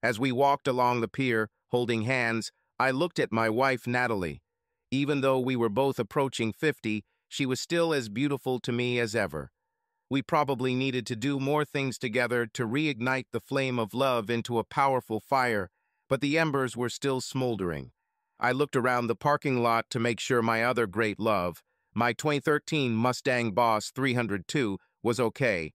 As we walked along the pier, holding hands, I looked at my wife, Natalie. Even though we were both approaching 50, she was still as beautiful to me as ever. We probably needed to do more things together to reignite the flame of love into a powerful fire, but the embers were still smoldering. I looked around the parking lot to make sure my other great love, my 2013 Mustang Boss 302, was okay.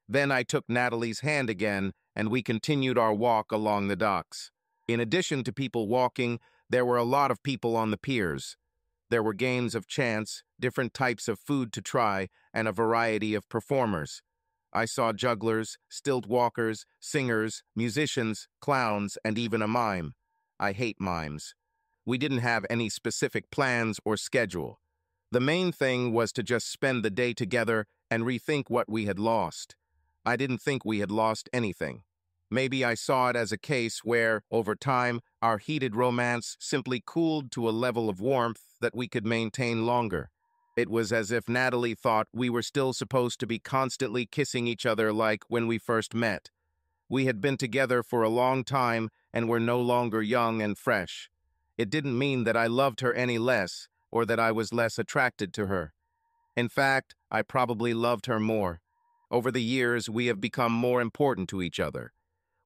Then I took Natalie's hand again, and we continued our walk along the docks. In addition to people walking, there were a lot of people on the piers. There were games of chance, different types of food to try, and a variety of performers. I saw jugglers, stilt walkers, singers, musicians, clowns, and even a mime. I hate mimes. We didn't have any specific plans or schedule. The main thing was to just spend the day together and rethink what we had lost. I didn't think we had lost anything. Maybe I saw it as a case where, over time, our heated romance simply cooled to a level of warmth that we could maintain longer. It was as if Natalie thought we were still supposed to be constantly kissing each other like when we first met. We had been together for a long time and were no longer young and fresh. It didn't mean that I loved her any less or that I was less attracted to her. In fact, I probably loved her more. Over the years, we have become more important to each other.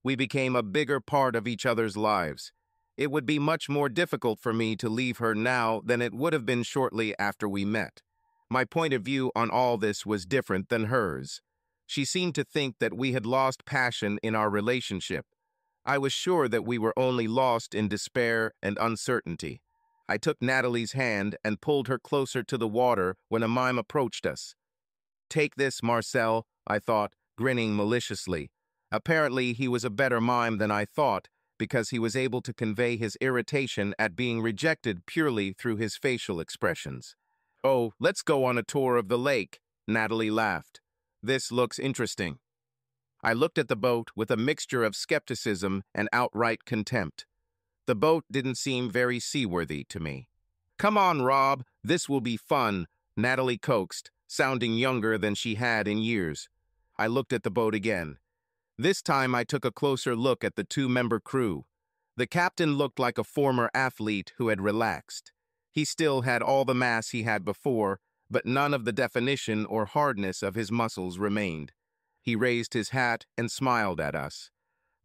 We became a bigger part of each other's lives. It would be much more difficult for me to leave her now than it would have been shortly after we met. My point of view on all this was different than hers. She seemed to think that we had lost passion in our relationship. I was sure that we were only lost in despair and uncertainty. I took Natalie's hand and pulled her closer to the water when a mime approached us. "Take this, Marcel," I thought, grinning maliciously. Apparently, he was a better mime than I thought, because he was able to convey his irritation at being rejected purely through his facial expressions. "Oh, let's go on a tour of the lake," Natalie laughed. "This looks interesting." I looked at the boat with a mixture of skepticism and outright contempt. The boat didn't seem very seaworthy to me. "Come on, Rob, this will be fun," Natalie coaxed, sounding younger than she had in years. I looked at the boat again. This time I took a closer look at the two-member crew. The captain looked like a former athlete who had relaxed. He still had all the mass he had before, but none of the definition or hardness of his muscles remained. He raised his hat and smiled at us.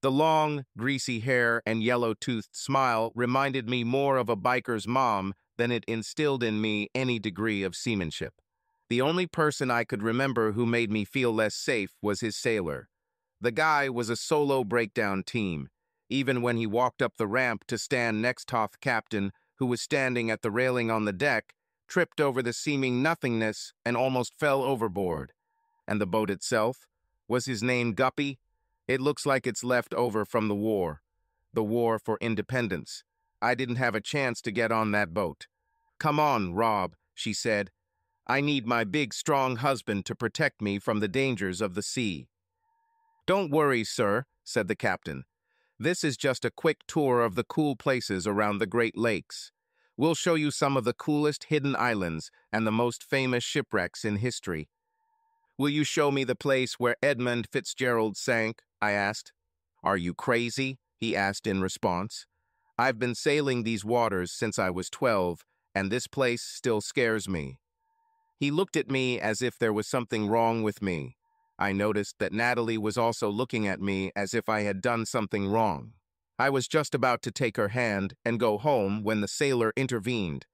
The long, greasy hair and yellow-toothed smile reminded me more of a biker's mom than it instilled in me any degree of seamanship. The only person I could remember who made me feel less safe was his sailor. The guy was a solo breakdown team. Even when he walked up the ramp to stand next to the captain, who was standing at the railing on the deck, tripped over the seeming nothingness and almost fell overboard. And the boat itself? Was his name Guppy? It looks like it's left over from the war for independence. I didn't have a chance to get on that boat. "Come on, Rob," she said. "I need my big, strong husband to protect me from the dangers of the sea." "Don't worry, sir," said the captain. "This is just a quick tour of the cool places around the Great Lakes. We'll show you some of the coolest hidden islands and the most famous shipwrecks in history." "Will you show me the place where Edmund Fitzgerald sank?" I asked. "Are you crazy?" he asked in response. "I've been sailing these waters since I was 12, and this place still scares me." He looked at me as if there was something wrong with me. I noticed that Natalie was also looking at me as if I had done something wrong. I was just about to take her hand and go home when the sailor intervened.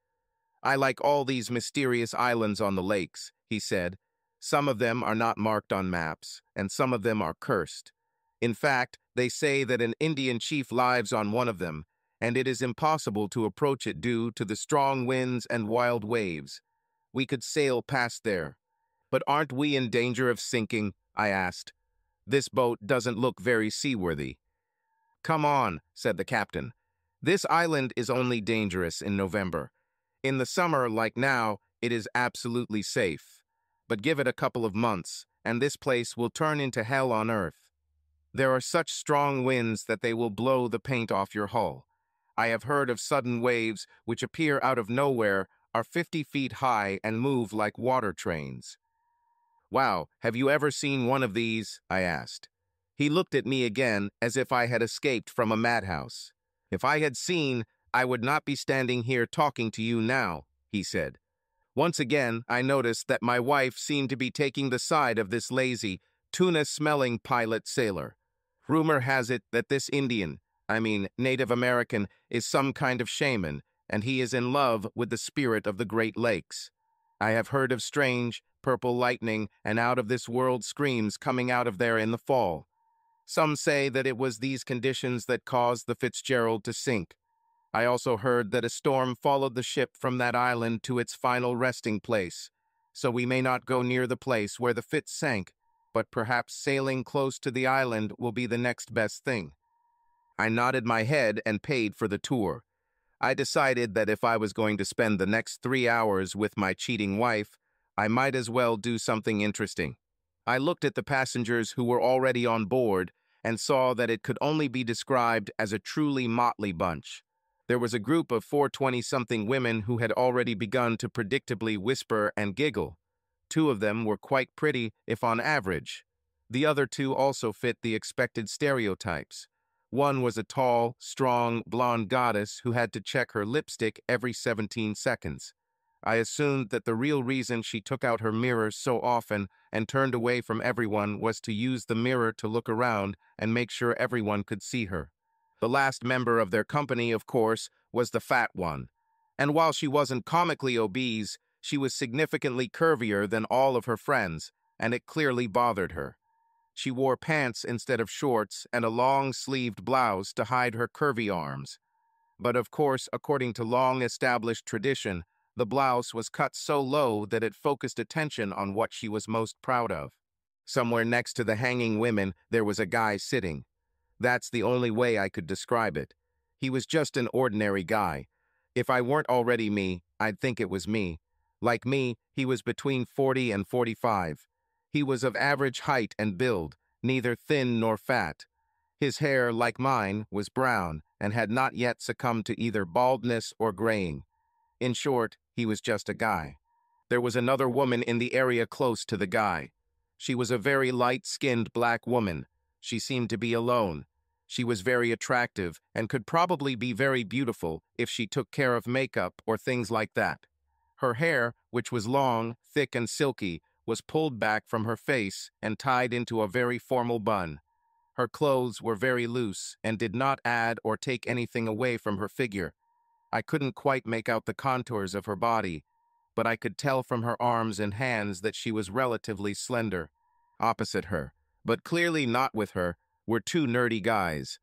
"I like all these mysterious islands on the lakes," he said. "Some of them are not marked on maps, and some of them are cursed. In fact, they say that an Indian chief lives on one of them, and it is impossible to approach it due to the strong winds and wild waves. We could sail past there. But aren't we in danger of sinking?" I asked. "This boat doesn't look very seaworthy." "Come on," said the captain. "This island is only dangerous in November. In the summer, like now, it is absolutely safe. But give it a couple of months, and this place will turn into hell on earth. There are such strong winds that they will blow the paint off your hull. I have heard of sudden waves which appear out of nowhere, are 50 feet high, and move like water trains." "Wow, have you ever seen one of these?" I asked. He looked at me again as if I had escaped from a madhouse. "If I had seen, I would not be standing here talking to you now," he said. Once again, I noticed that my wife seemed to be taking the side of this lazy, tuna-smelling pilot sailor. Rumor has it that this Native American, is some kind of shaman, and he is in love with the spirit of the Great Lakes. I have heard of strange, purple lightning and out-of-this-world screams coming out of there in the fall. Some say that it was these conditions that caused the Fitzgerald to sink. I also heard that a storm followed the ship from that island to its final resting place, so we may not go near the place where the Fitz sank, but perhaps sailing close to the island will be the next best thing. I nodded my head and paid for the tour. I decided that if I was going to spend the next 3 hours with my cheating wife, I might as well do something interesting. I looked at the passengers who were already on board and saw that it could only be described as a truly motley bunch. There was a group of 420-something women who had already begun to predictably whisper and giggle. 2 of them were quite pretty, if on average. The other 2 also fit the expected stereotypes. One was a tall, strong, blonde goddess who had to check her lipstick every 17 seconds. I assumed that the real reason she took out her mirror so often and turned away from everyone was to use the mirror to look around and make sure everyone could see her. The last member of their company, of course, was the fat one. And while she wasn't comically obese, she was significantly curvier than all of her friends, and it clearly bothered her. She wore pants instead of shorts and a long-sleeved blouse to hide her curvy arms. But of course, according to long-established tradition, the blouse was cut so low that it focused attention on what she was most proud of. Somewhere next to the hanging women, there was a guy sitting. That's the only way I could describe it. He was just an ordinary guy. If I weren't already me, I'd think it was me. Like me, he was between 40 and 45. He was of average height and build, neither thin nor fat. His hair, like mine, was brown and had not yet succumbed to either baldness or graying. In short, he was just a guy. There was another woman in the area close to the guy. She was a very light-skinned black woman. She seemed to be alone. She was very attractive and could probably be very beautiful if she took care of makeup or things like that. Her hair, which was long, thick, and silky, was pulled back from her face and tied into a very formal bun. Her clothes were very loose and did not add or take anything away from her figure. I couldn't quite make out the contours of her body, but I could tell from her arms and hands that she was relatively slender. Opposite her, but clearly not with her, were 2 nerdy guys.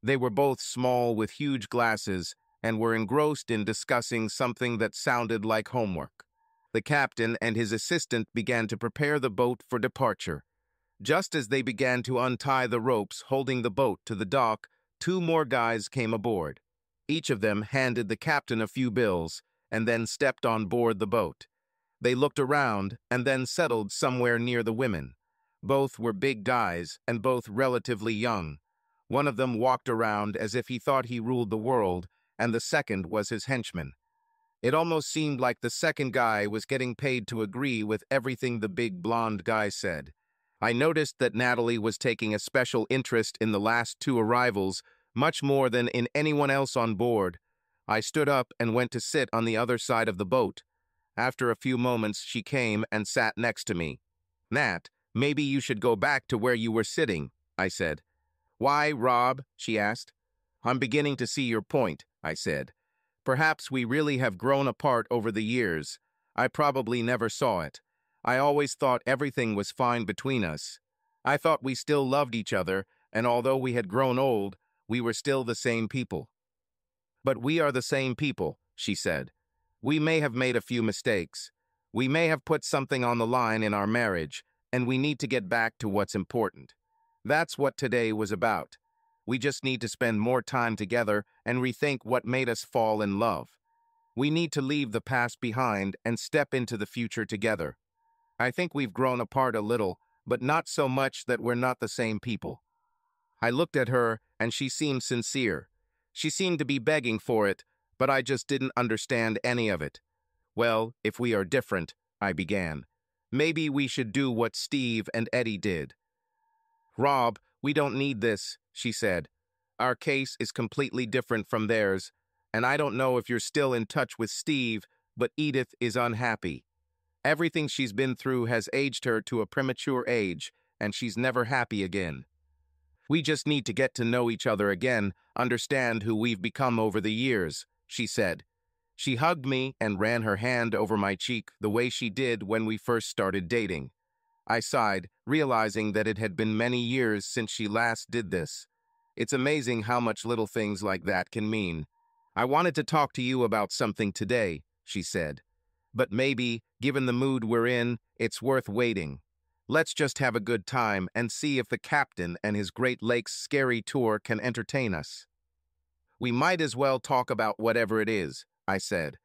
They were both small with huge glasses and were engrossed in discussing something that sounded like homework. The captain and his assistant began to prepare the boat for departure. Just as they began to untie the ropes holding the boat to the dock, 2 more guys came aboard. Each of them handed the captain a few bills and then stepped on board the boat. They looked around and then settled somewhere near the women. Both were big guys and both relatively young. One of them walked around as if he thought he ruled the world, and the second was his henchman. It almost seemed like the second guy was getting paid to agree with everything the big blonde guy said. I noticed that Natalie was taking a special interest in the last 2 arrivals, much more than in anyone else on board. I stood up and went to sit on the other side of the boat. After a few moments, she came and sat next to me. "Nat, maybe you should go back to where you were sitting," I said. "Why, Rob?" she asked. "I'm beginning to see your point," I said. "Perhaps we really have grown apart over the years. I probably never saw it. I always thought everything was fine between us. I thought we still loved each other, and although we had grown old, we were still the same people." "But we are the same people," she said. "We may have made a few mistakes. We may have put something on the line in our marriage, and we need to get back to what's important. That's what today was about. We just need to spend more time together and rethink what made us fall in love. We need to leave the past behind and step into the future together. I think we've grown apart a little, but not so much that we're not the same people." I looked at her, and she seemed sincere. She seemed to be begging for it, but I just didn't understand any of it. "Well, if we are different," I began, "maybe we should do what Steve and Eddie did." "Rob, "We don't need this," she said. "Our case is completely different from theirs, and I don't know if you're still in touch with Steve, but Edith is unhappy. Everything she's been through has aged her to a premature age, and she's never happy again. We just need to get to know each other again, understand who we've become over the years," she said. She hugged me and ran her hand over my cheek the way she did when we first started dating. I sighed, realizing that it had been many years since she last did this. It's amazing how much little things like that can mean. "I wanted to talk to you about something today," she said. "But maybe, given the mood we're in, it's worth waiting. Let's just have a good time and see if the captain and his Great Lakes scary tour can entertain us." "We might as well talk about whatever it is," I said.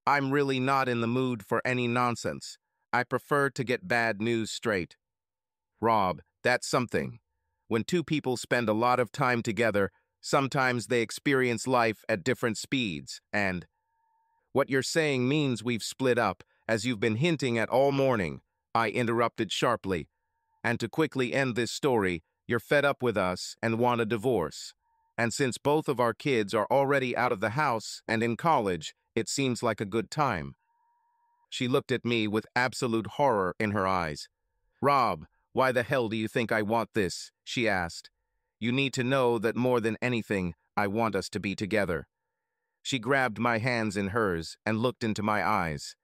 "I'm really not in the mood for any nonsense. I prefer to get bad news straight." "Rob, that's something. When two people spend a lot of time together, sometimes they experience life at different speeds, and what you're saying means we've split up, as you've been hinting at all morning," I interrupted sharply. "And to quickly end this story, you're fed up with us and want a divorce. And since both of our kids are already out of the house and in college, it seems like a good time." She looked at me with absolute horror in her eyes. "Rob, why the hell do you think I want this?" she asked. "You need to know that more than anything, I want us to be together." She grabbed my hands in hers and looked into my eyes.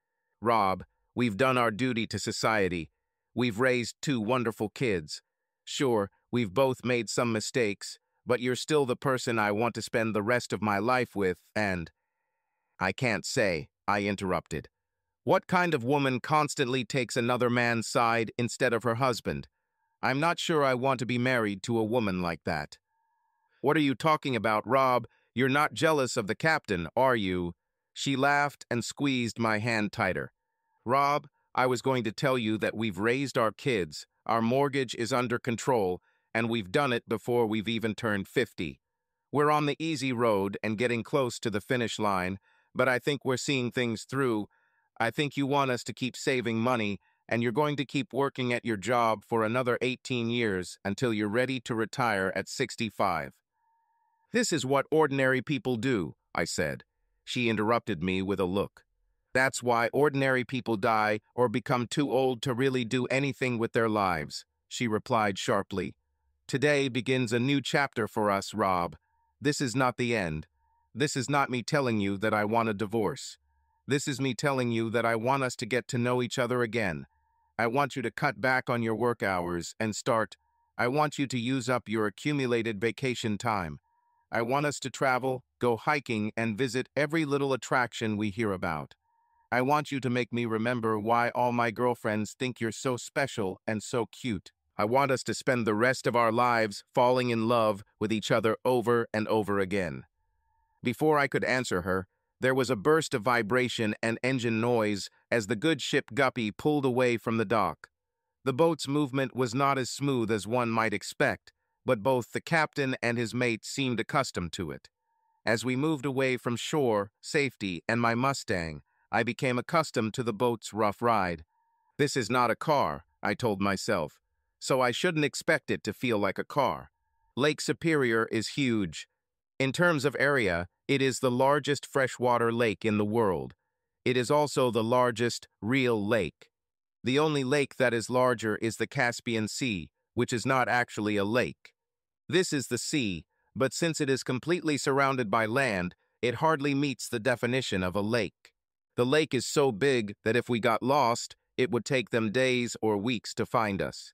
"Rob, we've done our duty to society. We've raised two wonderful kids. Sure, we've both made some mistakes, but you're still the person I want to spend the rest of my life with, and—" "I can't say," I interrupted. "What kind of woman constantly takes another man's side instead of her husband? I'm not sure I want to be married to a woman like that." "What are you talking about, Rob? You're not jealous of the captain, are you?" She laughed and squeezed my hand tighter. "Rob, I was going to tell you that we've raised our kids, our mortgage is under control, and we've done it before we've even turned 50. We're on the easy road and getting close to the finish line, but I think we're seeing things through. I think you want us to keep saving money, and you're going to keep working at your job for another 18 years until you're ready to retire at 65. "This is what ordinary people do," I said. She interrupted me with a look. "That's why ordinary people die or become too old to really do anything with their lives," she replied sharply. "Today begins a new chapter for us, Rob. This is not the end. This is not me telling you that I want a divorce. This is me telling you that I want us to get to know each other again. I want you to cut back on your work hours and I want you to use up your accumulated vacation time. I want us to travel, go hiking, and visit every little attraction we hear about. I want you to make me remember why all my girlfriends think you're so special and so cute. I want us to spend the rest of our lives falling in love with each other over and over again." Before I could answer her, there was a burst of vibration and engine noise as the good ship Guppy pulled away from the dock. The boat's movement was not as smooth as one might expect, but both the captain and his mate seemed accustomed to it. As we moved away from shore, safety, and my Mustang, I became accustomed to the boat's rough ride. "This is not a car," I told myself, "so I shouldn't expect it to feel like a car." Lake Superior is huge. In terms of area, it is the largest freshwater lake in the world. It is also the largest real lake. The only lake that is larger is the Caspian Sea, which is not actually a lake. This is the sea, but since it is completely surrounded by land, it hardly meets the definition of a lake. The lake is so big that if we got lost, it would take them days or weeks to find us.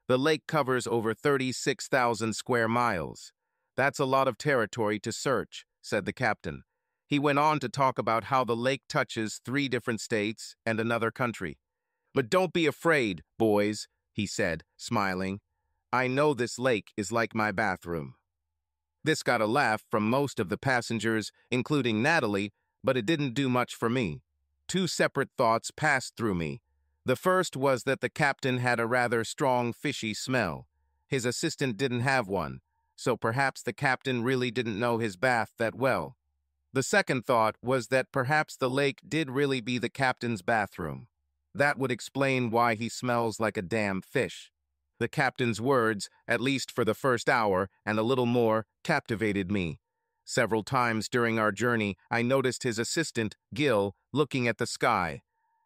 The lake covers over 36,000 square miles. "That's a lot of territory to search," said the captain. He went on to talk about how the lake touches 3 different states and another country. "But don't be afraid, boys," he said, smiling. "I know this lake is like my bathroom." This got a laugh from most of the passengers, including Natalie, but it didn't do much for me. 2 separate thoughts passed through me. The first was that the captain had a rather strong fishy smell. His assistant didn't have one, so perhaps the captain really didn't know his bath that well. The second thought was that perhaps the lake did really be the captain's bathroom. That would explain why he smells like a damn fish. The captain's words, at least for the first hour and a little more, captivated me. Several times during our journey, I noticed his assistant, Gil, looking at the sky.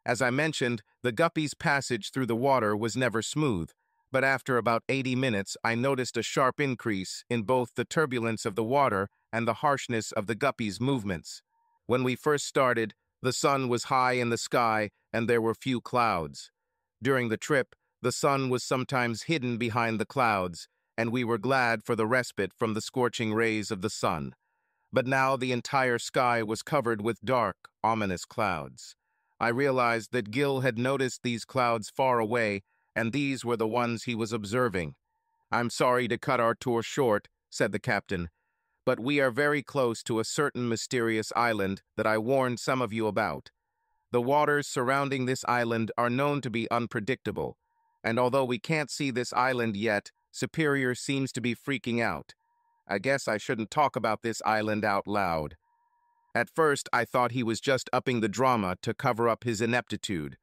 As I mentioned, the guppy's passage through the water was never smooth, but after about 80 minutes, I noticed a sharp increase in both the turbulence of the water and the harshness of the guppy's movements. When we first started, the sun was high in the sky and there were few clouds. During the trip, the sun was sometimes hidden behind the clouds, and we were glad for the respite from the scorching rays of the sun. But now the entire sky was covered with dark, ominous clouds. I realized that Gil had noticed these clouds far away, and these were the ones he was observing. "I'm sorry to cut our tour short," said the captain, "but we are very close to a certain mysterious island that I warned some of you about. The waters surrounding this island are known to be unpredictable, and although we can't see this island yet, Superior seems to be freaking out. I guess I shouldn't talk about this island out loud." At first, I thought he was just upping the drama to cover up his ineptitude.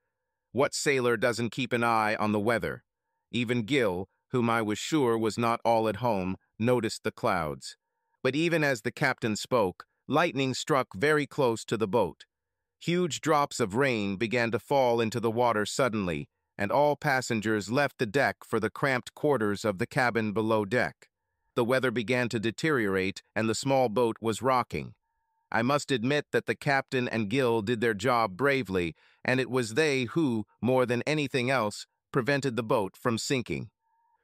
What sailor doesn't keep an eye on the weather? Even Gil, whom I was sure was not all at home, noticed the clouds. But even as the captain spoke, lightning struck very close to the boat. Huge drops of rain began to fall into the water suddenly, and all passengers left the deck for the cramped quarters of the cabin below deck. The weather began to deteriorate, and the small boat was rocking. I must admit that the captain and Gil did their job bravely, and it was they who, more than anything else, prevented the boat from sinking.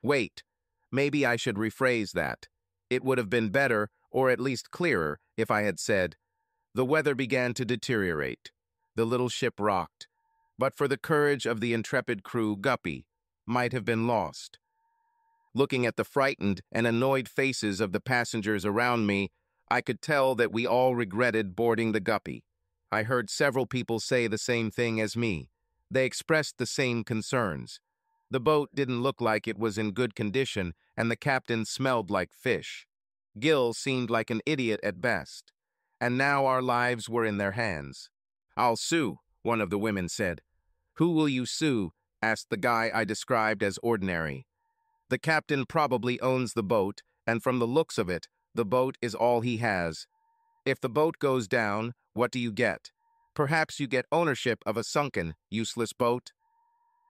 Wait, maybe I should rephrase that. It would have been better, or at least clearer, if I had said, the weather began to deteriorate. The little ship rocked. But for the courage of the intrepid crew, Guppy might have been lost. Looking at the frightened and annoyed faces of the passengers around me, I could tell that we all regretted boarding the Guppy. I heard several people say the same thing as me. They expressed the same concerns. The boat didn't look like it was in good condition, and the captain smelled like fish. Gil seemed like an idiot at best. And now our lives were in their hands. "I'll sue," one of the women said. "Who will you sue?" asked the guy I described as ordinary. "The captain probably owns the boat, and from the looks of it, the boat is all he has. If the boat goes down, what do you get? Perhaps you get ownership of a sunken, useless boat.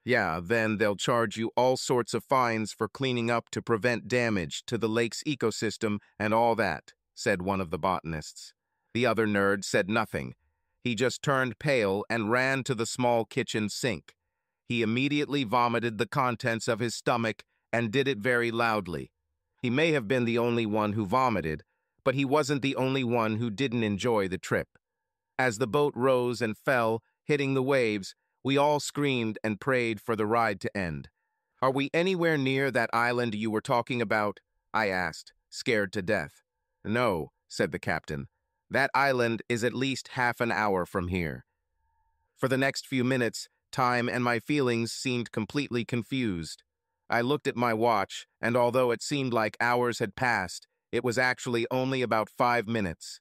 Yeah, then they'll charge you all sorts of fines for cleaning up to prevent damage to the lake's ecosystem and all that," said one of the botanists. The other nerd said nothing. He just turned pale and ran to the small kitchen sink. He immediately vomited the contents of his stomach and did it very loudly. He may have been the only one who vomited, but he wasn't the only one who didn't enjoy the trip. As the boat rose and fell, hitting the waves, we all screamed and prayed for the ride to end. "Are we anywhere near that island you were talking about?" I asked, scared to death. "No," said the captain. "That island is at least half an hour from here." For the next few minutes, time and my feelings seemed completely confused. I looked at my watch, and although it seemed like hours had passed, it was actually only about 5 minutes.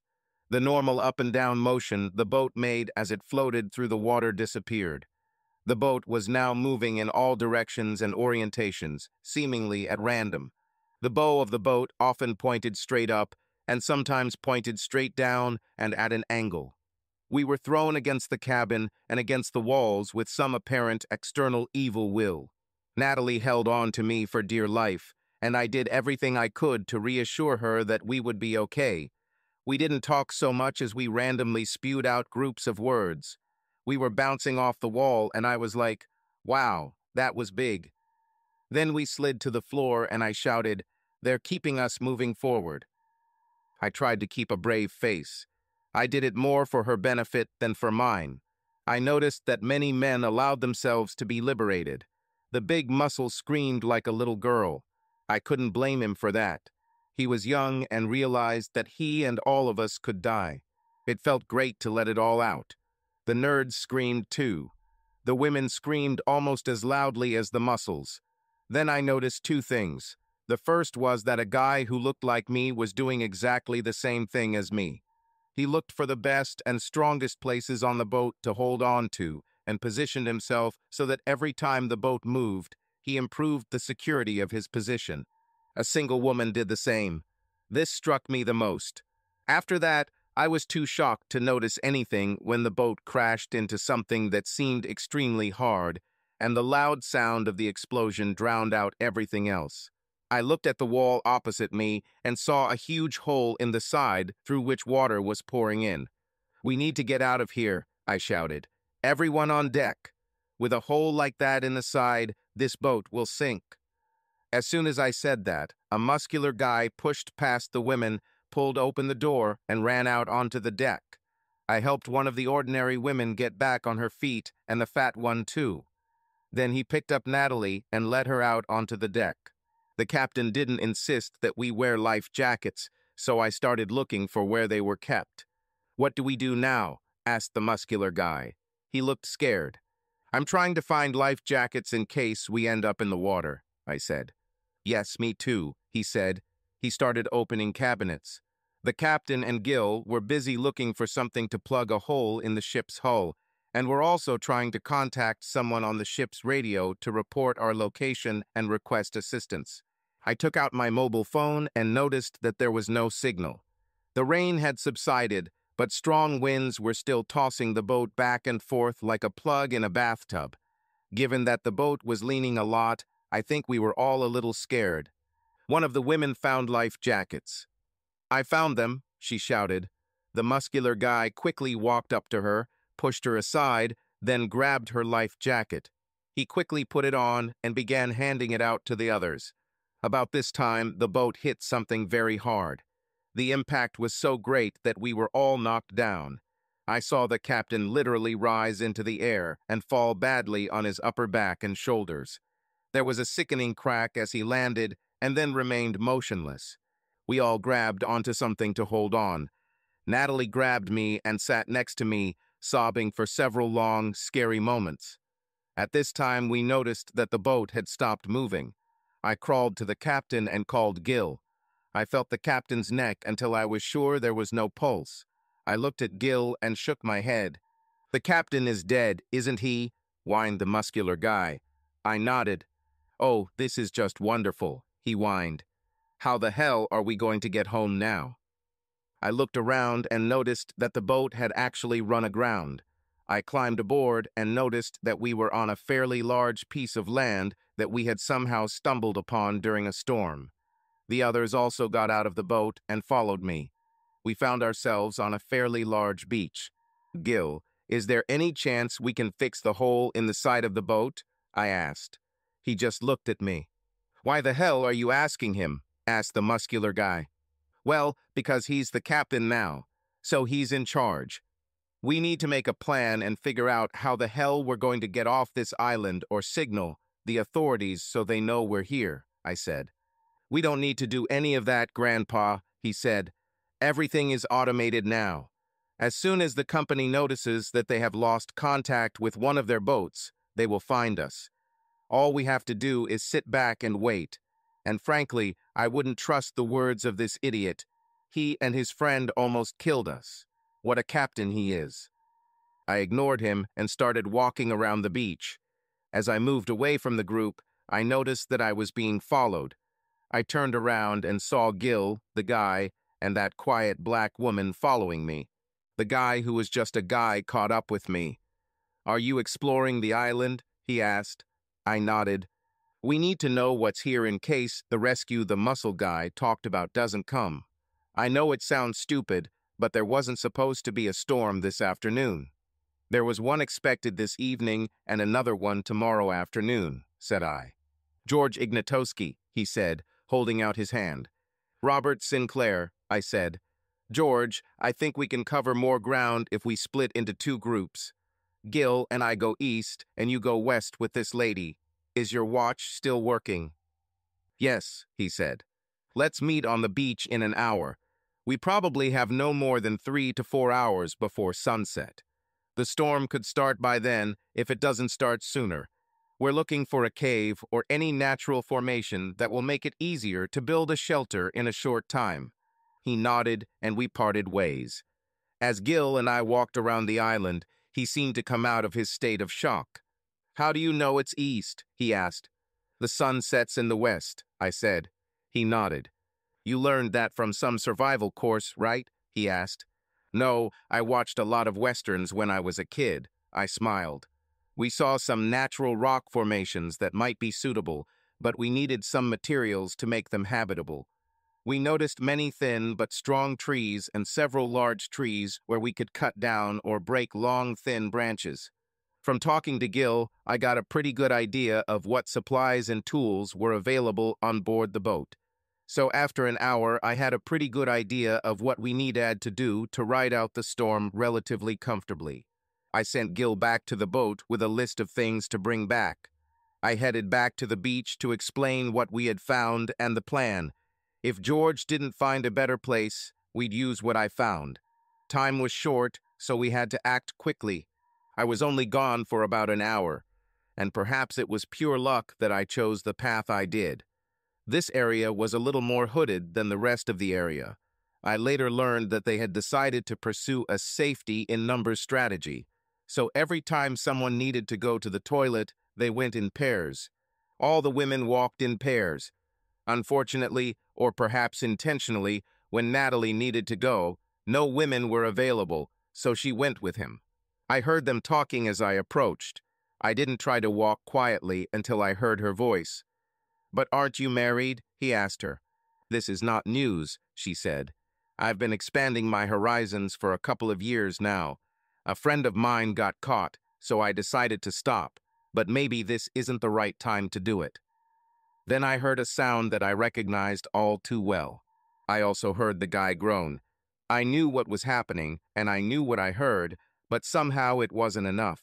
The normal up and down motion the boat made as it floated through the water disappeared. The boat was now moving in all directions and orientations, seemingly at random. The bow of the boat often pointed straight up, and sometimes pointed straight down and at an angle. We were thrown against the cabin and against the walls with some apparent external evil will. Natalie held on to me for dear life, and I did everything I could to reassure her that we would be okay. We didn't talk so much as we randomly spewed out groups of words. We were bouncing off the wall, and I was like, "Wow, that was big." Then we slid to the floor, and I shouted, "They're keeping us moving forward." I tried to keep a brave face. I did it more for her benefit than for mine. I noticed that many men allowed themselves to be liberated. The big muscle screamed like a little girl. I couldn't blame him for that. He was young and realized that he and all of us could die. It felt great to let it all out. The nerds screamed too. The women screamed almost as loudly as the muscles. Then I noticed two things. The first was that a guy who looked like me was doing exactly the same thing as me. He looked for the best and strongest places on the boat to hold on to, and positioned himself so that every time the boat moved, he improved the security of his position. A single woman did the same. This struck me the most. After that, I was too shocked to notice anything when the boat crashed into something that seemed extremely hard, and the loud sound of the explosion drowned out everything else. I looked at the wall opposite me and saw a huge hole in the side through which water was pouring in. "We need to get out of here," I shouted. "Everyone on deck. With a hole like that in the side, this boat will sink." As soon as I said that, a muscular guy pushed past the women, pulled open the door, and ran out onto the deck. I helped one of the ordinary women get back on her feet, and the fat one too. Then he picked up Natalie and led her out onto the deck. The captain didn't insist that we wear life jackets, so I started looking for where they were kept. "What do we do now?" asked the muscular guy. He looked scared. "I'm trying to find life jackets in case we end up in the water," I said. "Yes, me too," he said. He started opening cabinets. The captain and Gil were busy looking for something to plug a hole in the ship's hull, and were also trying to contact someone on the ship's radio to report our location and request assistance. I took out my mobile phone and noticed that there was no signal. The rain had subsided, but strong winds were still tossing the boat back and forth like a plug in a bathtub. Given that the boat was leaning a lot, I think we were all a little scared. One of the women found life jackets. "I found them," she shouted. The muscular guy quickly walked up to her, pushed her aside, then grabbed her life jacket. He quickly put it on and began handing it out to the others. About this time, the boat hit something very hard. The impact was so great that we were all knocked down. I saw the captain literally rise into the air and fall badly on his upper back and shoulders. There was a sickening crack as he landed and then remained motionless. We all grabbed onto something to hold on. Natalie grabbed me and sat next to me, sobbing for several long, scary moments. At this time, we noticed that the boat had stopped moving. I crawled to the captain and called Gil. I felt the captain's neck until I was sure there was no pulse. I looked at Gil and shook my head. "The captain is dead, isn't he?" whined the muscular guy. I nodded. "Oh, this is just wonderful," he whined. "How the hell are we going to get home now?" I looked around and noticed that the boat had actually run aground. I climbed aboard and noticed that we were on a fairly large piece of land that we had somehow stumbled upon during a storm. The others also got out of the boat and followed me. We found ourselves on a fairly large beach. "Gil, is there any chance we can fix the hole in the side of the boat?" I asked. He just looked at me. "Why the hell are you asking him?" asked the muscular guy. "Well, because he's the captain now, so he's in charge. We need to make a plan and figure out how the hell we're going to get off this island or signal the authorities so they know we're here," I said. "We don't need to do any of that, Grandpa," he said. "Everything is automated now. As soon as the company notices that they have lost contact with one of their boats, they will find us. All we have to do is sit back and wait. And frankly, I wouldn't trust the words of this idiot. He and his friend almost killed us. What a captain he is." I ignored him and started walking around the beach. As I moved away from the group, I noticed that I was being followed. I turned around and saw Gil, the guy, and that quiet black woman following me. The guy who was just a guy caught up with me. "Are you exploring the island?" he asked. I nodded. "We need to know what's here in case the rescue the muscle guy talked about doesn't come. I know it sounds stupid, but there wasn't supposed to be a storm this afternoon." "There was one expected this evening and another one tomorrow afternoon," said I. "George Ignatowski," he said, holding out his hand. "Robert Sinclair," I said. "George, I think we can cover more ground if we split into two groups. Gil and I go east, and you go west with this lady. Is your watch still working?" "Yes," he said. "Let's meet on the beach in an hour. We probably have no more than 3 to 4 hours before sunset. The storm could start by then if it doesn't start sooner. We're looking for a cave or any natural formation that will make it easier to build a shelter in a short time." He nodded, and we parted ways. As Gil and I walked around the island, he seemed to come out of his state of shock. "How do you know it's east?" he asked. The sun sets in the west, I said. He nodded. You learned that from some survival course, right? He asked. No, I watched a lot of westerns when I was a kid, I smiled. We saw some natural rock formations that might be suitable, but we needed some materials to make them habitable. We noticed many thin but strong trees and several large trees where we could cut down or break long, thin branches. From talking to Gil, I got a pretty good idea of what supplies and tools were available on board the boat. So after an hour, I had a pretty good idea of what we needed to do to ride out the storm relatively comfortably. I sent Gil back to the boat with a list of things to bring back. I headed back to the beach to explain what we had found and the plan. If George didn't find a better place, we'd use what I found. Time was short, so we had to act quickly. I was only gone for about an hour, and perhaps it was pure luck that I chose the path I did. This area was a little more hooded than the rest of the area. I later learned that they had decided to pursue a safety in numbers strategy, so every time someone needed to go to the toilet, they went in pairs. All the women walked in pairs. Unfortunately, or perhaps intentionally, when Natalie needed to go, no women were available, so she went with him. I heard them talking as I approached. I didn't try to walk quietly until I heard her voice. "But aren't you married?" he asked her. "This is not news," she said. "I've been expanding my horizons for a couple of years now. A friend of mine got caught, so I decided to stop, but maybe this isn't the right time to do it." Then I heard a sound that I recognized all too well. I also heard the guy groan. I knew what was happening, and I knew what I heard, but somehow it wasn't enough.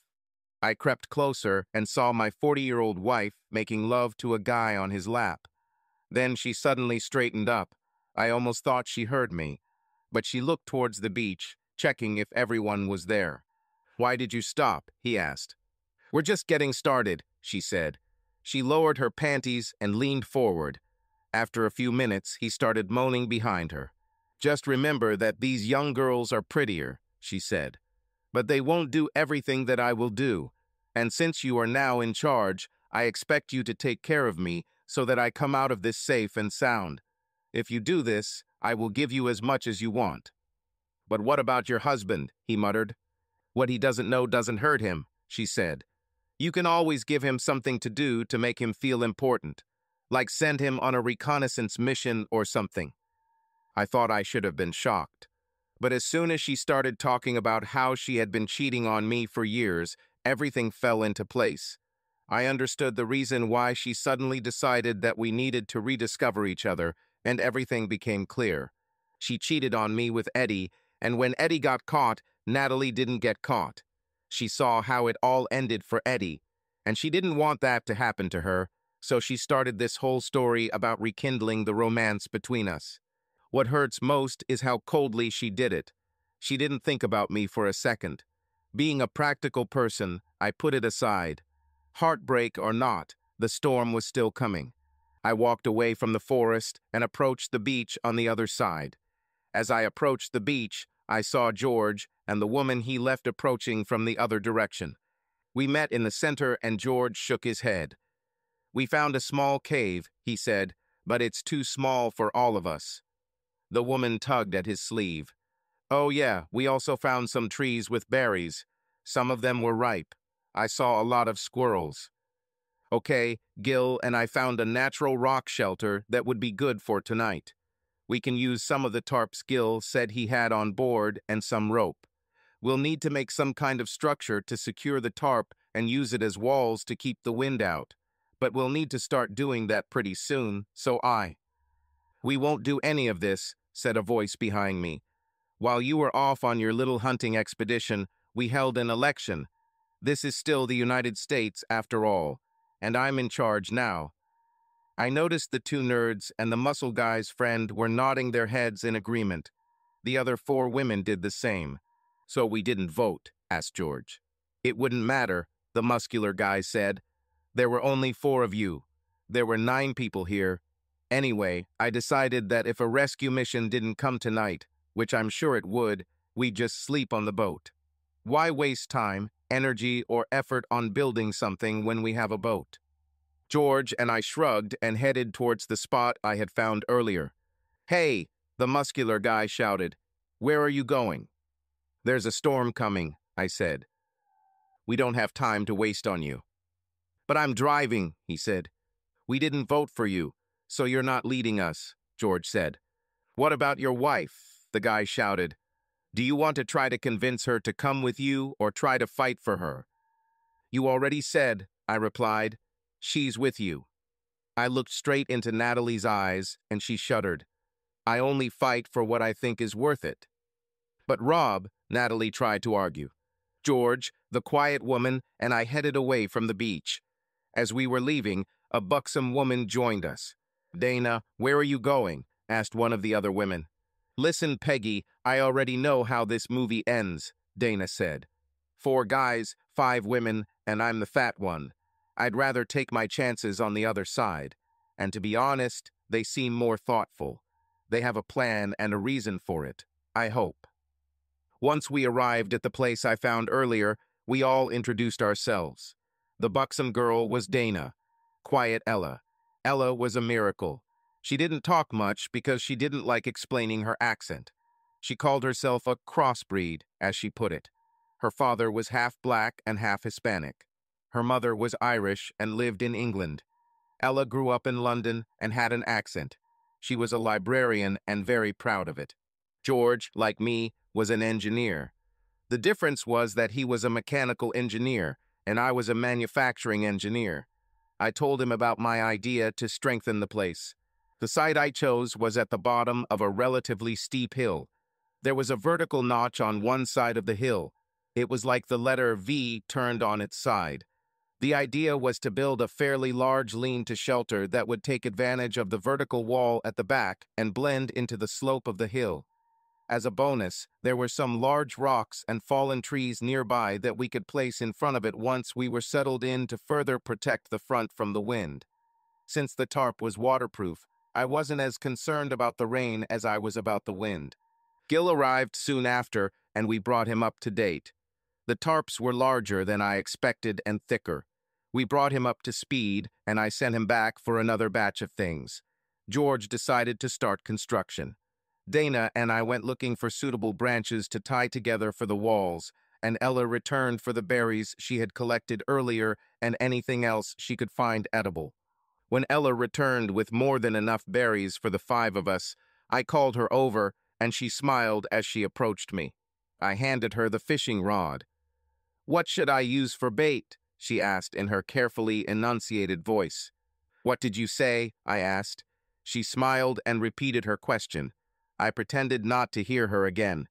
I crept closer and saw my 40-year-old wife making love to a guy on his lap. Then she suddenly straightened up. I almost thought she heard me, but she looked towards the beach, checking if everyone was there. "Why did you stop?" he asked. "We're just getting started," she said. She lowered her panties and leaned forward. After a few minutes, he started moaning behind her. "Just remember that these young girls are prettier," she said. "But they won't do everything that I will do. And since you are now in charge, I expect you to take care of me so that I come out of this safe and sound. If you do this, I will give you as much as you want." "But what about your husband?" he muttered. "What he doesn't know doesn't hurt him," she said. "You can always give him something to do to make him feel important, like send him on a reconnaissance mission or something." I thought I should have been shocked. But as soon as she started talking about how she had been cheating on me for years, everything fell into place. I understood the reason why she suddenly decided that we needed to rediscover each other, and everything became clear. She cheated on me with Eddie, and when Eddie got caught, Natalie didn't get caught. She saw how it all ended for Eddie, and she didn't want that to happen to her, so she started this whole story about rekindling the romance between us. What hurts most is how coldly she did it. She didn't think about me for a second. Being a practical person, I put it aside. Heartbreak or not, the storm was still coming. I walked away from the forest and approached the beach on the other side. As I approached the beach, I saw George and the woman he left approaching from the other direction. We met in the center and George shook his head. "We found a small cave," he said, "but it's too small for all of us." The woman tugged at his sleeve. "Oh yeah, we also found some trees with berries. Some of them were ripe. I saw a lot of squirrels." "Okay, Gil and I found a natural rock shelter that would be good for tonight. We can use some of the tarps Gil said he had on board and some rope. We'll need to make some kind of structure to secure the tarp and use it as walls to keep the wind out. But we'll need to start doing that pretty soon, so "We won't do any of this," said a voice behind me. "While you were off on your little hunting expedition, we held an election. This is still the United States, after all, and I'm in charge now." I noticed the two nerds and the muscle guy's friend were nodding their heads in agreement. The other 4 women did the same. "So we didn't vote?" asked George. "It wouldn't matter," the muscular guy said. "There were only 4 of you. There were 9 people here. Anyway, I decided that if a rescue mission didn't come tonight, which I'm sure it would, we'd just sleep on the boat. Why waste time, energy, or effort on building something when we have a boat?" George and I shrugged and headed towards the spot I had found earlier. "Hey," the muscular guy shouted. "Where are you going?" "There's a storm coming," I said. "We don't have time to waste on you." "But I'm driving," he said. "We didn't vote for you, so you're not leading us," George said. "What about your wife?" the guy shouted. "Do you want to try to convince her to come with you or try to fight for her?" "You already said," I replied. "She's with you." I looked straight into Natalie's eyes, and she shuddered. "I only fight for what I think is worth it." "But Rob," Natalie tried to argue. George, the quiet woman, and I headed away from the beach. As we were leaving, a buxom woman joined us. "Dana, where are you going?" asked one of the other women. "Listen, Peggy, I already know how this movie ends," Dana said. "4 guys, 5 women, and I'm the fat one. I'd rather take my chances on the other side. And to be honest, they seem more thoughtful. They have a plan and a reason for it, I hope." Once we arrived at the place I found earlier, we all introduced ourselves. The buxom girl was Dana. Quiet Ella. Ella was a miracle. She didn't talk much because she didn't like explaining her accent. She called herself a crossbreed, as she put it. Her father was half black and half Hispanic. Her mother was Irish and lived in England. Ella grew up in London and had an accent. She was a librarian and very proud of it. George, like me, was an engineer. The difference was that he was a mechanical engineer and I was a manufacturing engineer. I told him about my idea to strengthen the place. The site I chose was at the bottom of a relatively steep hill. There was a vertical notch on one side of the hill. It was like the letter V turned on its side. The idea was to build a fairly large lean-to shelter that would take advantage of the vertical wall at the back and blend into the slope of the hill. As a bonus, there were some large rocks and fallen trees nearby that we could place in front of it once we were settled in to further protect the front from the wind. Since the tarp was waterproof, I wasn't as concerned about the rain as I was about the wind. Gil arrived soon after, and we brought him up to date. The tarps were larger than I expected and thicker. We brought him up to speed, and I sent him back for another batch of things. George decided to start construction. Dana and I went looking for suitable branches to tie together for the walls, and Ella returned for the berries she had collected earlier and anything else she could find edible. When Ella returned with more than enough berries for the 5 of us, I called her over, and she smiled as she approached me. I handed her the fishing rod. "What should I use for bait?" she asked in her carefully enunciated voice. "What did you say?" I asked. She smiled and repeated her question. I pretended not to hear her again.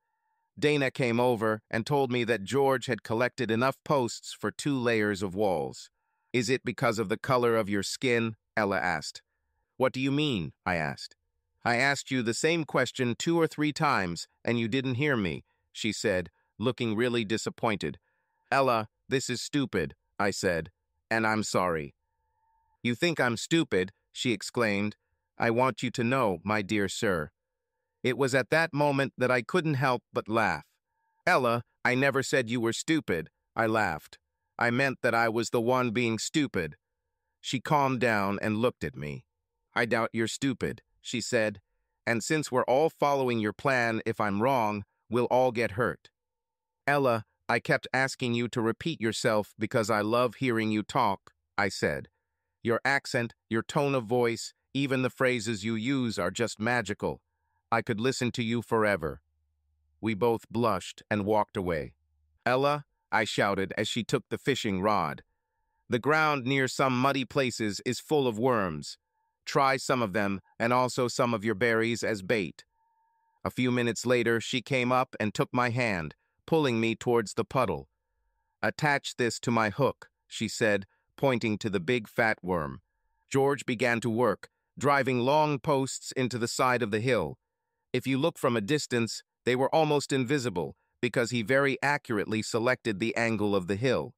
Dana came over and told me that George had collected enough posts for 2 layers of walls. "Is it because of the color of your skin?" Ella asked. "What do you mean?" I asked. "I asked you the same question 2 or 3 times, and you didn't hear me," she said, looking really disappointed. "Ella, this is stupid," I said, "and I'm sorry." "You think I'm stupid?" she exclaimed. "I want you to know, my dear sir." It was at that moment that I couldn't help but laugh. "Ella, I never said you were stupid," I laughed. "I meant that I was the one being stupid." She calmed down and looked at me. "I doubt you're stupid," she said, "and since we're all following your plan, if I'm wrong, we'll all get hurt." "Ella, I kept asking you to repeat yourself because I love hearing you talk," I said. "Your accent, your tone of voice, even the phrases you use are just magical. I could listen to you forever." We both blushed and walked away. "Ella," I shouted as she took the fishing rod, "the ground near some muddy places is full of worms. Try some of them and also some of your berries as bait." A few minutes later, she came up and took my hand, pulling me towards the puddle. "Attach this to my hook," she said, pointing to the big fat worm. George began to work, driving long posts into the side of the hill. If you look from a distance, they were almost invisible because he very accurately selected the angle of the hill.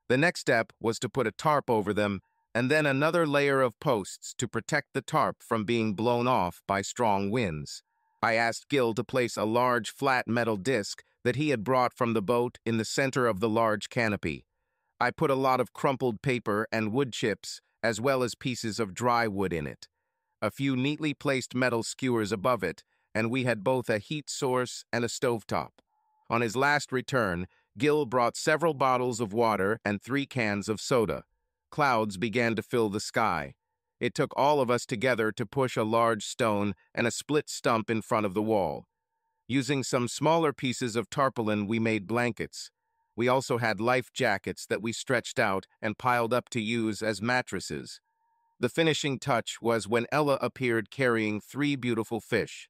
The next step was to put a tarp over them and then another layer of posts to protect the tarp from being blown off by strong winds. I asked Gil to place a large flat metal disc that he had brought from the boat in the center of the large canopy. I put a lot of crumpled paper and wood chips as well as pieces of dry wood in it. A few neatly placed metal skewers above it, and we had both a heat source and a stovetop. On his last return, Gil brought several bottles of water and 3 cans of soda. Clouds began to fill the sky. It took all of us together to push a large stone and a split stump in front of the wall. Using some smaller pieces of tarpaulin, we made blankets. We also had life jackets that we stretched out and piled up to use as mattresses. The finishing touch was when Ella appeared carrying 3 beautiful fish.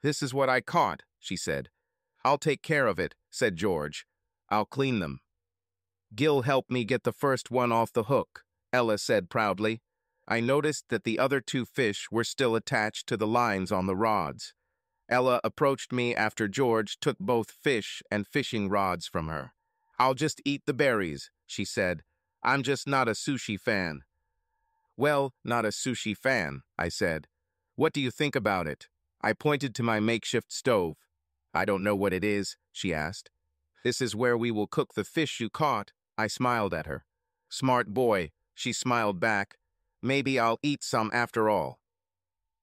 "This is what I caught," she said. "I'll take care of it," said George. "I'll clean them." "Gil helped me get the first one off the hook," Ella said proudly. I noticed that the other 2 fish were still attached to the lines on the rods. Ella approached me after George took both fish and fishing rods from her. "I'll just eat the berries," she said. "I'm just not a sushi fan." "Well, not a sushi fan," I said. "What do you think about it?" I pointed to my makeshift stove. "I don't know what it is," she asked. "This is where we will cook the fish you caught." I smiled at her. "Smart boy," she smiled back. "Maybe I'll eat some after all."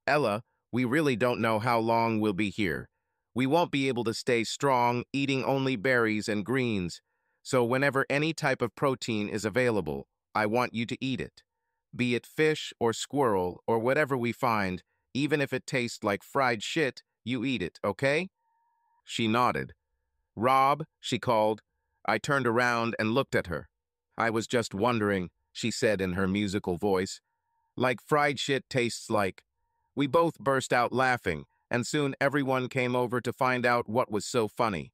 "Ella, we really don't know how long we'll be here. We won't be able to stay strong eating only berries and greens. So whenever any type of protein is available, I want you to eat it. Be it fish or squirrel or whatever we find, even if it tastes like fried shit, you eat it, okay?" She nodded. "Rob," she called. I turned around and looked at her. "I was just wondering," she said in her musical voice. "Like fried shit tastes like." We both burst out laughing, and soon everyone came over to find out what was so funny.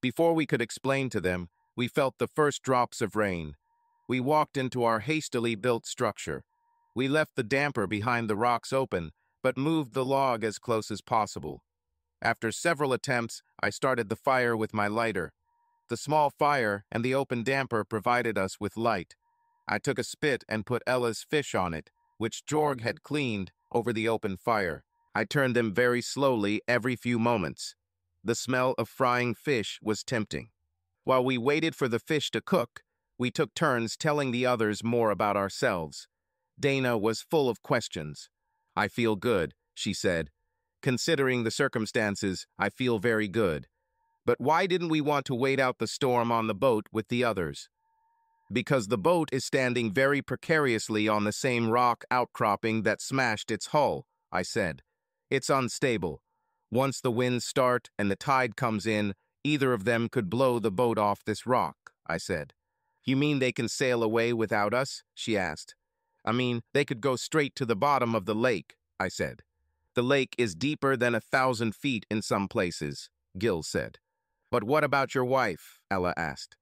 Before we could explain to them, we felt the first drops of rain. We walked into our hastily built structure. We left the damper behind the rocks open, but moved the log as close as possible. After several attempts, I started the fire with my lighter. The small fire and the open damper provided us with light. I took a spit and put Ella's fish on it, which Jorg had cleaned, over the open fire. I turned them very slowly every few moments. The smell of frying fish was tempting. While we waited for the fish to cook, we took turns telling the others more about ourselves. Dana was full of questions. "I feel good," she said. "Considering the circumstances, I feel very good. But why didn't we want to wait out the storm on the boat with the others?" "Because the boat is standing very precariously on the same rock outcropping that smashed its hull," I said. "It's unstable. Once the winds start and the tide comes in, either of them could blow the boat off this rock," I said. "You mean they can sail away without us?" she asked. "I mean, they could go straight to the bottom of the lake," I said. "The lake is deeper than 1,000 feet in some places," Gil said. "But what about your wife?" Ella asked.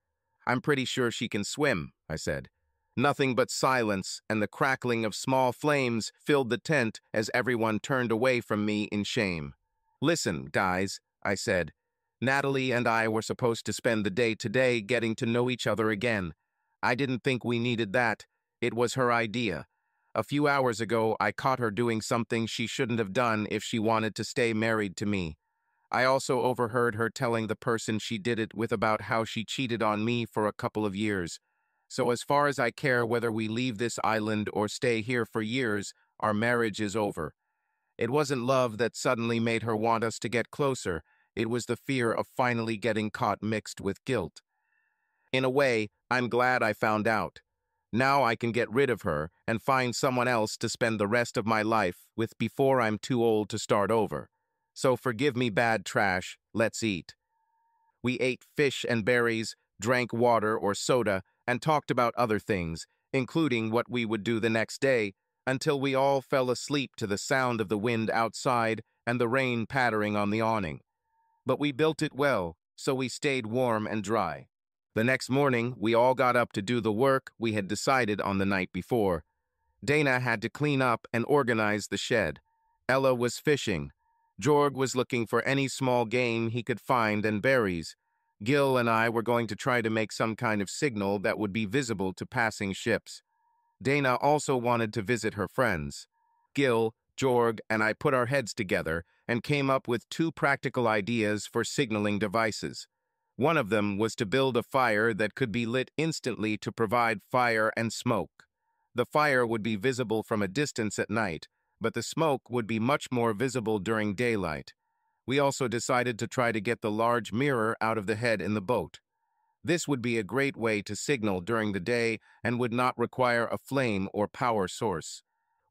"I'm pretty sure she can swim," I said. Nothing but silence and the crackling of small flames filled the tent as everyone turned away from me in shame. "Listen, guys," I said. "Natalie and I were supposed to spend the day today getting to know each other again. I didn't think we needed that. It was her idea. A few hours ago, I caught her doing something she shouldn't have done if she wanted to stay married to me. I also overheard her telling the person she did it with about how she cheated on me for a couple of years. So as far as I care whether we leave this island or stay here for years, our marriage is over. It wasn't love that suddenly made her want us to get closer. It was the fear of finally getting caught mixed with guilt. In a way, I'm glad I found out. Now I can get rid of her and find someone else to spend the rest of my life with before I'm too old to start over. So forgive me, bad trash, let's eat." We ate fish and berries, drank water or soda, and talked about other things, including what we would do the next day, until we all fell asleep to the sound of the wind outside and the rain pattering on the awning. But we built it well, so we stayed warm and dry. The next morning, we all got up to do the work we had decided on the night before. Dana had to clean up and organize the shed. Ella was fishing. Jorg was looking for any small game he could find and berries. Gil and I were going to try to make some kind of signal that would be visible to passing ships. Dana also wanted to visit her friends. Gil, Jorg, and I put our heads together and came up with 2 practical ideas for signaling devices. One of them was to build a fire that could be lit instantly to provide fire and smoke. The fire would be visible from a distance at night, but the smoke would be much more visible during daylight. We also decided to try to get the large mirror out of the head in the boat. This would be a great way to signal during the day and would not require a flame or power source.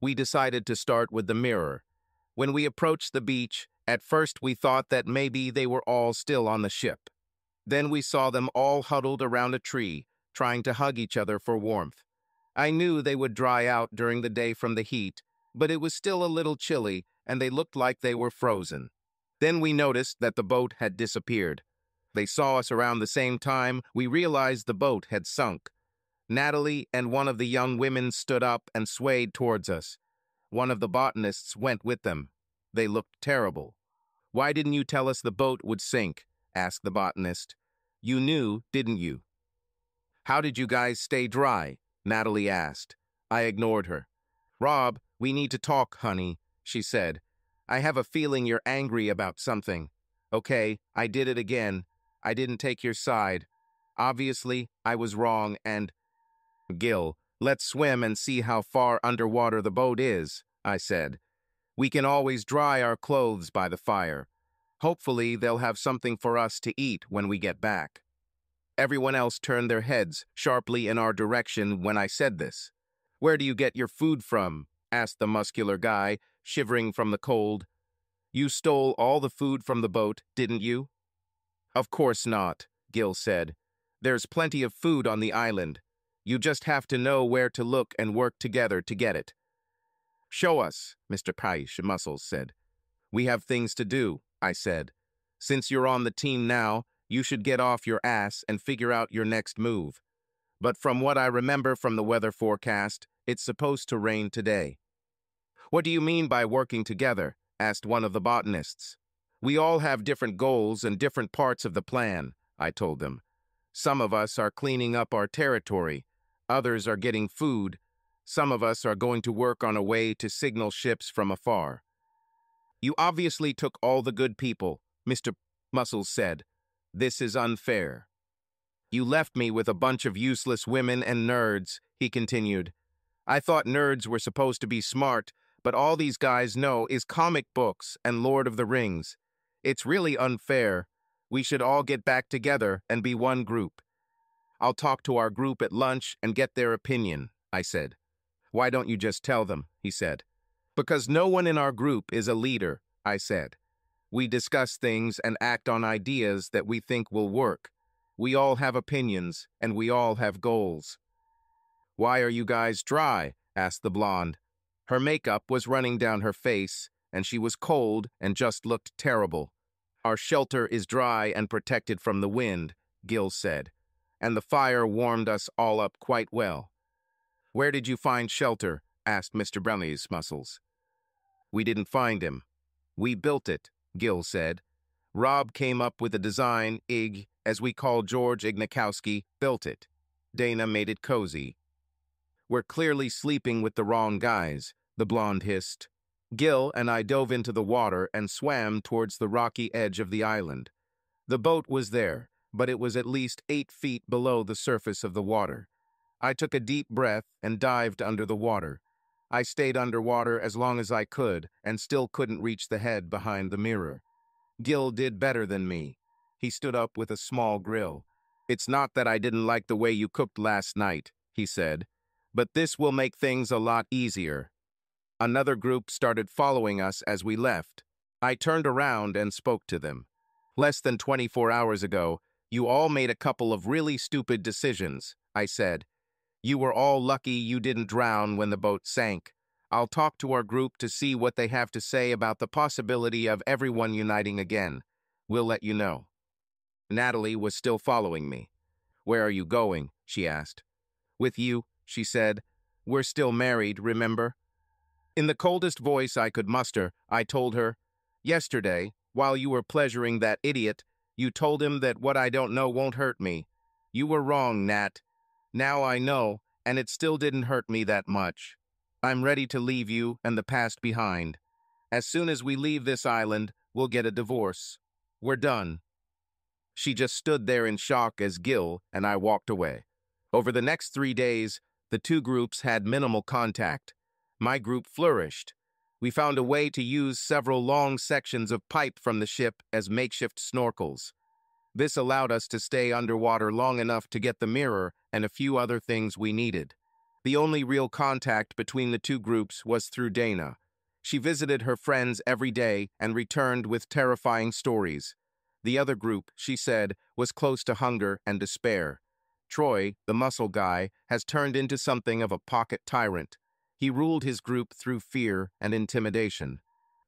We decided to start with the mirror. When we approached the beach, at first we thought that maybe they were all still on the ship. Then we saw them all huddled around a tree, trying to hug each other for warmth. I knew they would dry out during the day from the heat, but it was still a little chilly and they looked like they were frozen. Then we noticed that the boat had disappeared. They saw us around the same time. We realized the boat had sunk. Natalie and one of the young women stood up and swayed towards us. One of the botanists went with them. They looked terrible. "Why didn't you tell us the boat would sink?" asked the botanist. "You knew, didn't you?" "How did you guys stay dry?" Natalie asked. I ignored her. "Rob, we need to talk, honey," she said. "I have a feeling you're angry about something." "Okay, I did it again. I didn't take your side. Obviously, I was wrong and—" "Gil, let's swim and see how far underwater the boat is," I said. "We can always dry our clothes by the fire. Hopefully, they'll have something for us to eat when we get back." Everyone else turned their heads sharply in our direction when I said this. "Where do you get your food from?" asked the muscular guy, shivering from the cold. "You stole all the food from the boat, didn't you?" "Of course not," Gil said. "There's plenty of food on the island. You just have to know where to look and work together to get it." "Show us," Mr. Paish Muscles said. "We have things to do," I said. "Since you're on the team now, you should get off your ass and figure out your next move. But from what I remember from the weather forecast, it's supposed to rain today." "What do you mean by working together?" asked one of the botanists. "We all have different goals and different parts of the plan," I told them. "Some of us are cleaning up our territory. Others are getting food. Some of us are going to work on a way to signal ships from afar." "You obviously took all the good people," Mr. Muscles said. "This is unfair." "You left me with a bunch of useless women and nerds," he continued. "I thought nerds were supposed to be smart, but all these guys know is comic books and Lord of the Rings. It's really unfair. We should all get back together and be one group." "I'll talk to our group at lunch and get their opinion," I said. "Why don't you just tell them?" he said. "Because no one in our group is a leader," I said. "We discuss things and act on ideas that we think will work. We all have opinions, and we all have goals." "Why are you guys dry?" asked the blonde. Her makeup was running down her face, and she was cold and just looked terrible. "Our shelter is dry and protected from the wind," Gil said, "and the fire warmed us all up quite well." "Where did you find shelter?" asked Mr. Brownie's Muscles. "We didn't find him. We built it," Gil said. "Rob came up with the design, Ig, as we call George Ignikowski, built it. Dana made it cozy." "We're clearly sleeping with the wrong guys," the blonde hissed. Gil and I dove into the water and swam towards the rocky edge of the island. The boat was there, but it was at least 8 feet below the surface of the water. I took a deep breath and dived under the water. I stayed underwater as long as I could and still couldn't reach the head behind the mirror. Gil did better than me. He stood up with a small grill. "It's not that I didn't like the way you cooked last night," he said, "but this will make things a lot easier." Another group started following us as we left. I turned around and spoke to them. "Less than 24 hours ago, you all made a couple of really stupid decisions," I said. "You were all lucky you didn't drown when the boat sank. I'll talk to our group to see what they have to say about the possibility of everyone uniting again. We'll let you know." Natalie was still following me. "Where are you going?" she asked. "With you," she said. "We're still married, remember?" In the coldest voice I could muster, I told her, "Yesterday, while you were pleasuring that idiot, you told him that what I don't know won't hurt me. You were wrong, Nat. Now I know, and it still didn't hurt me that much. I'm ready to leave you and the past behind. As soon as we leave this island, we'll get a divorce. We're done." She just stood there in shock as Gil and I walked away. Over the next 3 days, The two groups had minimal contact. My group flourished. We found a way to use several long sections of pipe from the ship as makeshift snorkels. This allowed us to stay underwater long enough to get the mirror and a few other things we needed. The only real contact between the two groups was through Dana. She visited her friends every day and returned with terrifying stories. The other group, she said, was close to hunger and despair. Troy, the muscle guy, has turned into something of a pocket tyrant. He ruled his group through fear and intimidation.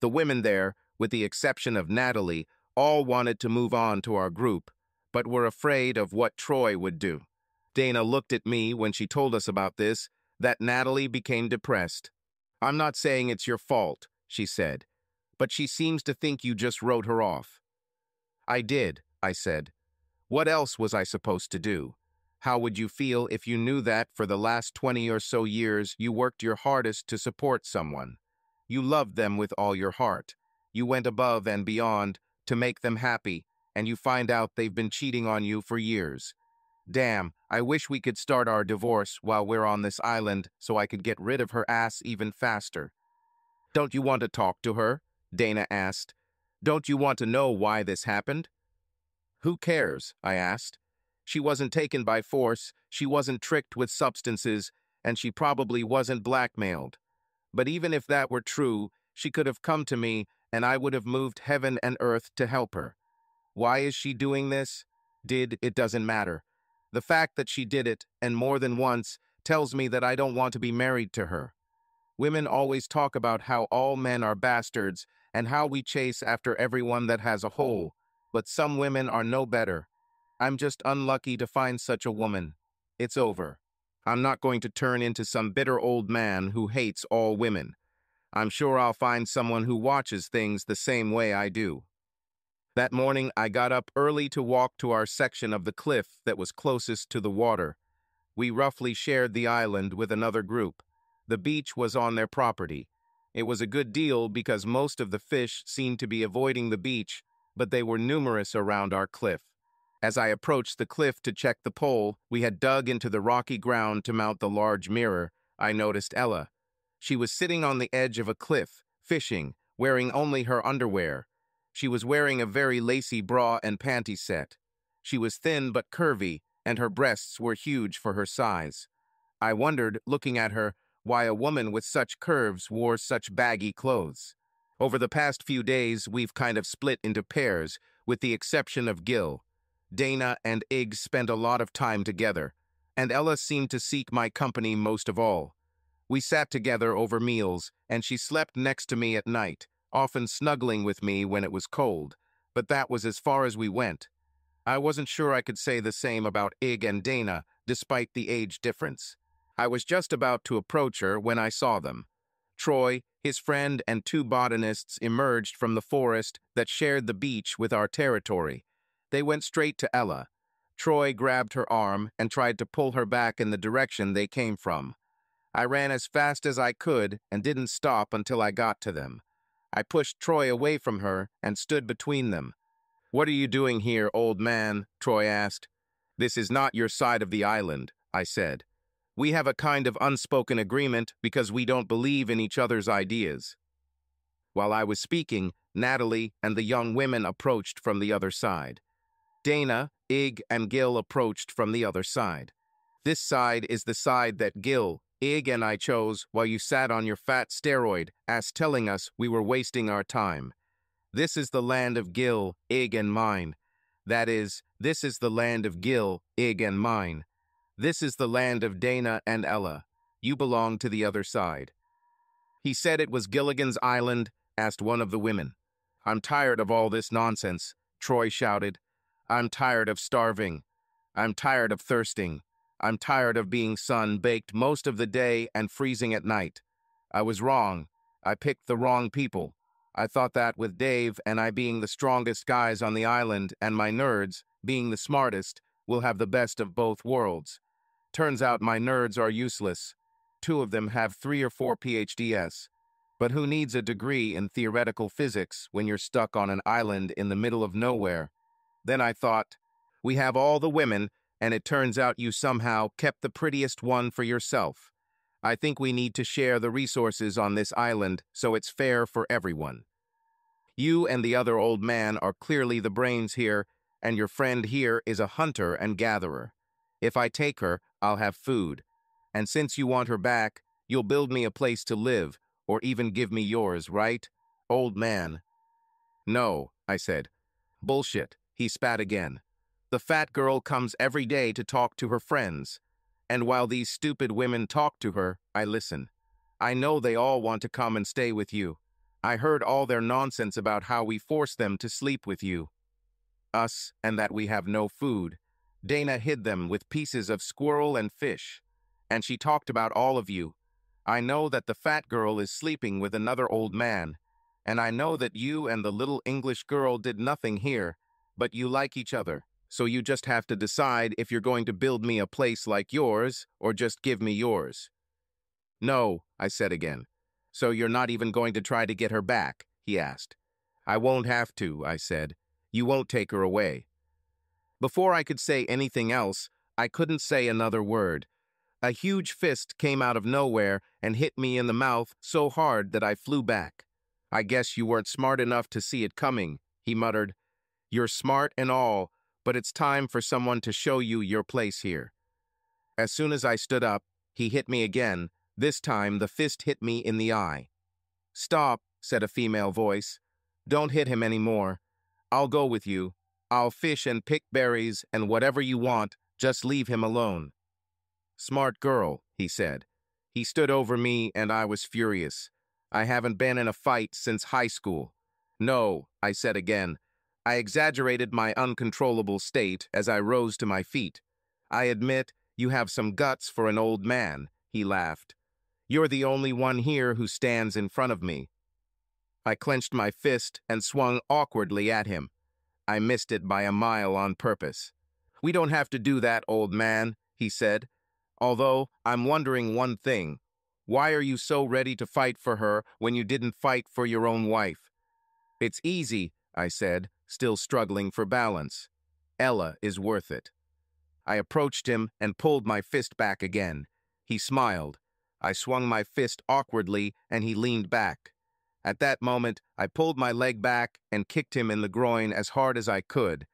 The women there, with the exception of Natalie, all wanted to move on to our group, but were afraid of what Troy would do. Dana looked at me when she told us about this, that Natalie became depressed. "I'm not saying it's your fault," she said, "but she seems to think you just wrote her off." "I did," I said. "What else was I supposed to do? How would you feel if you knew that for the last 20 or so years you worked your hardest to support someone? You loved them with all your heart. You went above and beyond to make them happy, and you find out they've been cheating on you for years. Damn, I wish we could start our divorce while we're on this island so I could get rid of her ass even faster." "Don't you want to talk to her?" Dana asked. "Don't you want to know why this happened?" "Who cares?" I asked. "She wasn't taken by force, she wasn't tricked with substances, and she probably wasn't blackmailed. But even if that were true, she could have come to me and I would have moved heaven and earth to help her. Why is she doing this? It doesn't matter. The fact that she did it, and more than once, tells me that I don't want to be married to her. Women always talk about how all men are bastards and how we chase after everyone that has a hole, but some women are no better. I'm just unlucky to find such a woman. It's over. I'm not going to turn into some bitter old man who hates all women. I'm sure I'll find someone who watches things the same way I do." That morning, I got up early to walk to our section of the cliff that was closest to the water. We roughly shared the island with another group. The beach was on their property. It was a good deal because most of the fish seemed to be avoiding the beach, but they were numerous around our cliff. As I approached the cliff to check the pole we had dug into the rocky ground to mount the large mirror, I noticed Ella. She was sitting on the edge of a cliff, fishing, wearing only her underwear. She was wearing a very lacy bra and panty set. She was thin but curvy, and her breasts were huge for her size. I wondered, looking at her, why a woman with such curves wore such baggy clothes. Over the past few days, we've kind of split into pairs, with the exception of Gil. Dana and Ig spent a lot of time together, and Ella seemed to seek my company most of all. We sat together over meals, and she slept next to me at night, often snuggling with me when it was cold, but that was as far as we went. I wasn't sure I could say the same about Ig and Dana, despite the age difference. I was just about to approach her when I saw them. Troy, his friend, and two botanists emerged from the forest that shared the beach with our territory. They went straight to Ella. Troy grabbed her arm and tried to pull her back in the direction they came from. I ran as fast as I could and didn't stop until I got to them. I pushed Troy away from her and stood between them. "What are you doing here, old man?" Troy asked. "This is not your side of the island," I said. "We have a kind of unspoken agreement because we don't believe in each other's ideas." While I was speaking, Natalie and the young women approached from the other side. Dana, Ig, and Gil approached from the other side. "This side is the side that Gil, Ig, and I chose while you sat on your fat steroid ass telling us we were wasting our time. This is the land of Gil, Ig, and mine. That is, this is the land of Gil, Ig, and mine. This is the land of Dana and Ella. You belong to the other side." "He said it was Gilligan's Island?" asked one of the women. "I'm tired of all this nonsense," Troy shouted. "I'm tired of starving. I'm tired of thirsting. I'm tired of being sun-baked most of the day and freezing at night. I was wrong. I picked the wrong people. I thought that with Dave and I being the strongest guys on the island and my nerds being the smartest, we'll have the best of both worlds. Turns out my nerds are useless. Two of them have 3 or 4 PhDs. But who needs a degree in theoretical physics when you're stuck on an island in the middle of nowhere? Then I thought, we have all the women, and it turns out you somehow kept the prettiest one for yourself. I think we need to share the resources on this island so it's fair for everyone. You and the other old man are clearly the brains here, and your friend here is a hunter and gatherer. If I take her, I'll have food. And since you want her back, you'll build me a place to live, or even give me yours, right, old man? No, I said. Bullshit, he spat again. The fat girl comes every day to talk to her friends. And while these stupid women talk to her, I listen. I know they all want to come and stay with you. I heard all their nonsense about how we force them to sleep with you. Us, and that we have no food. Dana hid them with pieces of squirrel and fish. And she talked about all of you. I know that the fat girl is sleeping with another old man. And I know that you and the little English girl did nothing here, but you like each other. So you just have to decide if you're going to build me a place like yours, or just give me yours. No, I said again. So you're not even going to try to get her back, he asked. I won't have to, I said. You won't take her away. Before I could say anything else, I couldn't say another word. A huge fist came out of nowhere and hit me in the mouth so hard that I flew back. I guess you weren't smart enough to see it coming, he muttered. You're smart and all, but it's time for someone to show you your place here. As soon as I stood up, he hit me again. This time the fist hit me in the eye. Stop, said a female voice. Don't hit him anymore. I'll go with you. I'll fish and pick berries and whatever you want, just leave him alone. Smart girl, he said. He stood over me and I was furious. I haven't been in a fight since high school. No, I said again. I exaggerated my uncontrollable state as I rose to my feet. I admit you have some guts for an old man, he laughed. You're the only one here who stands in front of me. I clenched my fist and swung awkwardly at him. I missed it by a mile on purpose. We don't have to do that, old man, he said. Although, I'm wondering one thing. Why are you so ready to fight for her when you didn't fight for your own wife? It's easy, I said, still struggling for balance. Ella is worth it. I approached him and pulled my fist back again. He smiled. I swung my fist awkwardly and he leaned back. At that moment, I pulled my leg back and kicked him in the groin as hard as I could.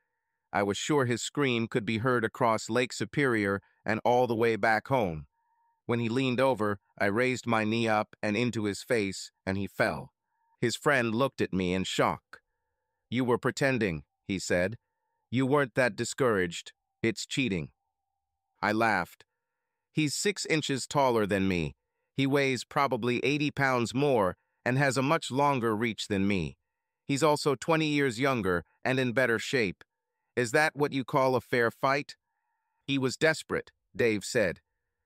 I was sure his scream could be heard across Lake Superior and all the way back home. When he leaned over, I raised my knee up and into his face, and he fell. His friend looked at me in shock. You were pretending, he said. You weren't that discouraged. It's cheating. I laughed. He's 6 inches taller than me. He weighs probably 80 pounds more and has a much longer reach than me. He's also 20 years younger and in better shape. Is that what you call a fair fight? He was desperate, Dave said.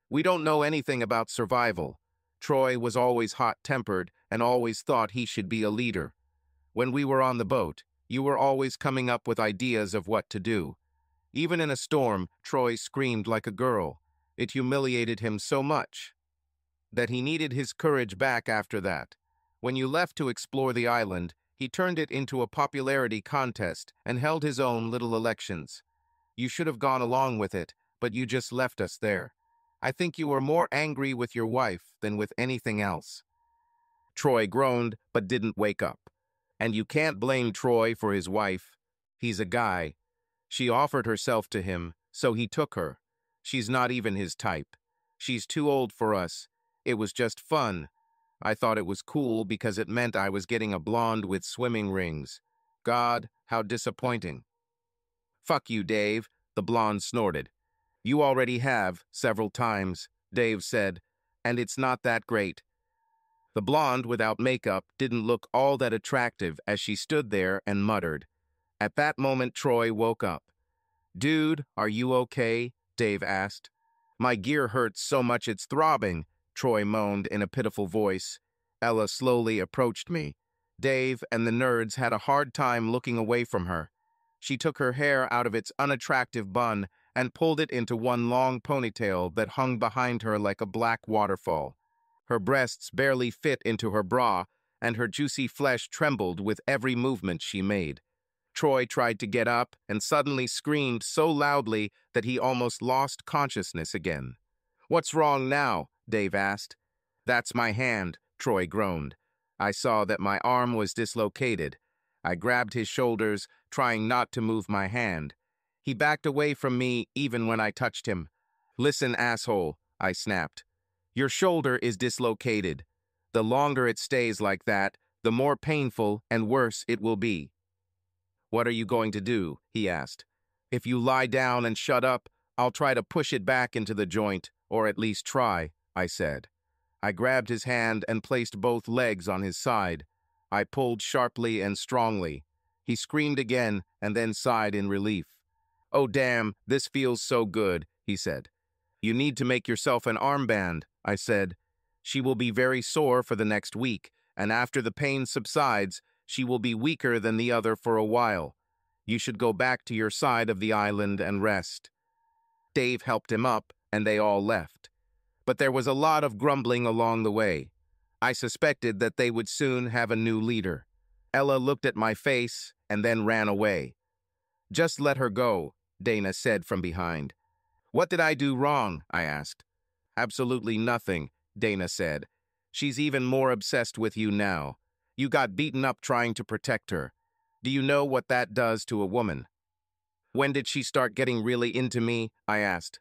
We don't know anything about survival. Troy was always hot-tempered and always thought he should be a leader. When we were on the boat, you were always coming up with ideas of what to do. Even in a storm, Troy screamed like a girl. It humiliated him so much that he needed his courage back after that. When you left to explore the island, he turned it into a popularity contest and held his own little elections. You should have gone along with it, but you just left us there. I think you were more angry with your wife than with anything else. Troy groaned, but didn't wake up. And you can't blame Troy for his wife. He's a guy. She offered herself to him, so he took her. She's not even his type. She's too old for us. It was just fun. I thought it was cool because it meant I was getting a blonde with swimming rings. God, how disappointing. Fuck you, Dave, the blonde snorted. You already have, several times, Dave said, and it's not that great. The blonde without makeup didn't look all that attractive as she stood there and muttered. At that moment, Troy woke up. Dude, are you okay? Dave asked. My gear hurts so much it's throbbing, Troy moaned in a pitiful voice. Ella slowly approached me. Dave and the nerds had a hard time looking away from her. She took her hair out of its unattractive bun and pulled it into one long ponytail that hung behind her like a black waterfall. Her breasts barely fit into her bra, and her juicy flesh trembled with every movement she made. Troy tried to get up and suddenly screamed so loudly that he almost lost consciousness again. "What's wrong now?" Dave asked. "That's my hand," Troy groaned. I saw that my arm was dislocated. I grabbed his shoulders, trying not to move my hand. He backed away from me even when I touched him. "Listen, asshole," I snapped. "Your shoulder is dislocated. The longer it stays like that, the more painful and worse it will be." "What are you going to do?" he asked. "If you lie down and shut up, I'll try to push it back into the joint, or at least try," I said. I grabbed his hand and placed both legs on his side. I pulled sharply and strongly. He screamed again and then sighed in relief. "Oh, damn, this feels so good," he said. "You need to make yourself an armband," I said. "She will be very sore for the next week, and after the pain subsides, she will be weaker than the other for a while. You should go back to your side of the island and rest." Dave helped him up, and they all left. But there was a lot of grumbling along the way. I suspected that they would soon have a new leader. Ella looked at my face and then ran away. "Just let her go," Dana said from behind. "What did I do wrong?" I asked. "Absolutely nothing," Dana said. "She's even more obsessed with you now. You got beaten up trying to protect her. Do you know what that does to a woman?" "When did she start getting really into me?" I asked.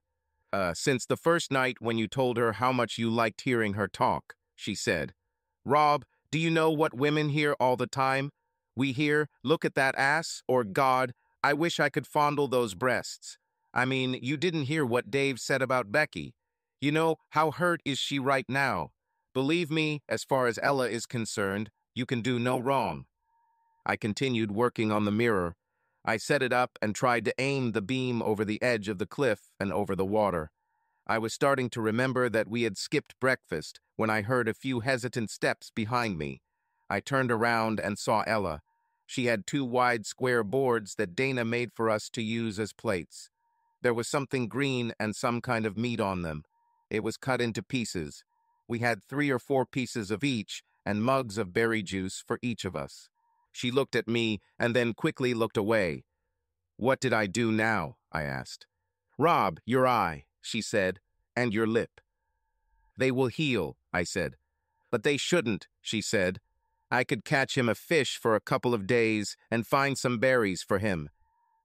Since the first night when you told her how much you liked hearing her talk," she said. "Rob, do you know what women hear all the time? We hear, 'Look at that ass,' or 'God, I wish I could fondle those breasts.' I mean, you didn't hear what Dave said about Becky. You know, how hurt is she right now? Believe me, as far as Ella is concerned, you can do no wrong." I continued working on the mirror. I set it up and tried to aim the beam over the edge of the cliff and over the water. I was starting to remember that we had skipped breakfast when I heard a few hesitant steps behind me. I turned around and saw Ella. She had 2 wide square boards that Dana made for us to use as plates. There was something green and some kind of meat on them. It was cut into pieces. We had 3 or 4 pieces of each and mugs of berry juice for each of us. She looked at me and then quickly looked away. "What did I do now?" I asked. "Rob, your eye," she said, "and your lip." "They will heal," I said. "But they shouldn't," she said. "I could catch him a fish for a couple of days and find some berries for him.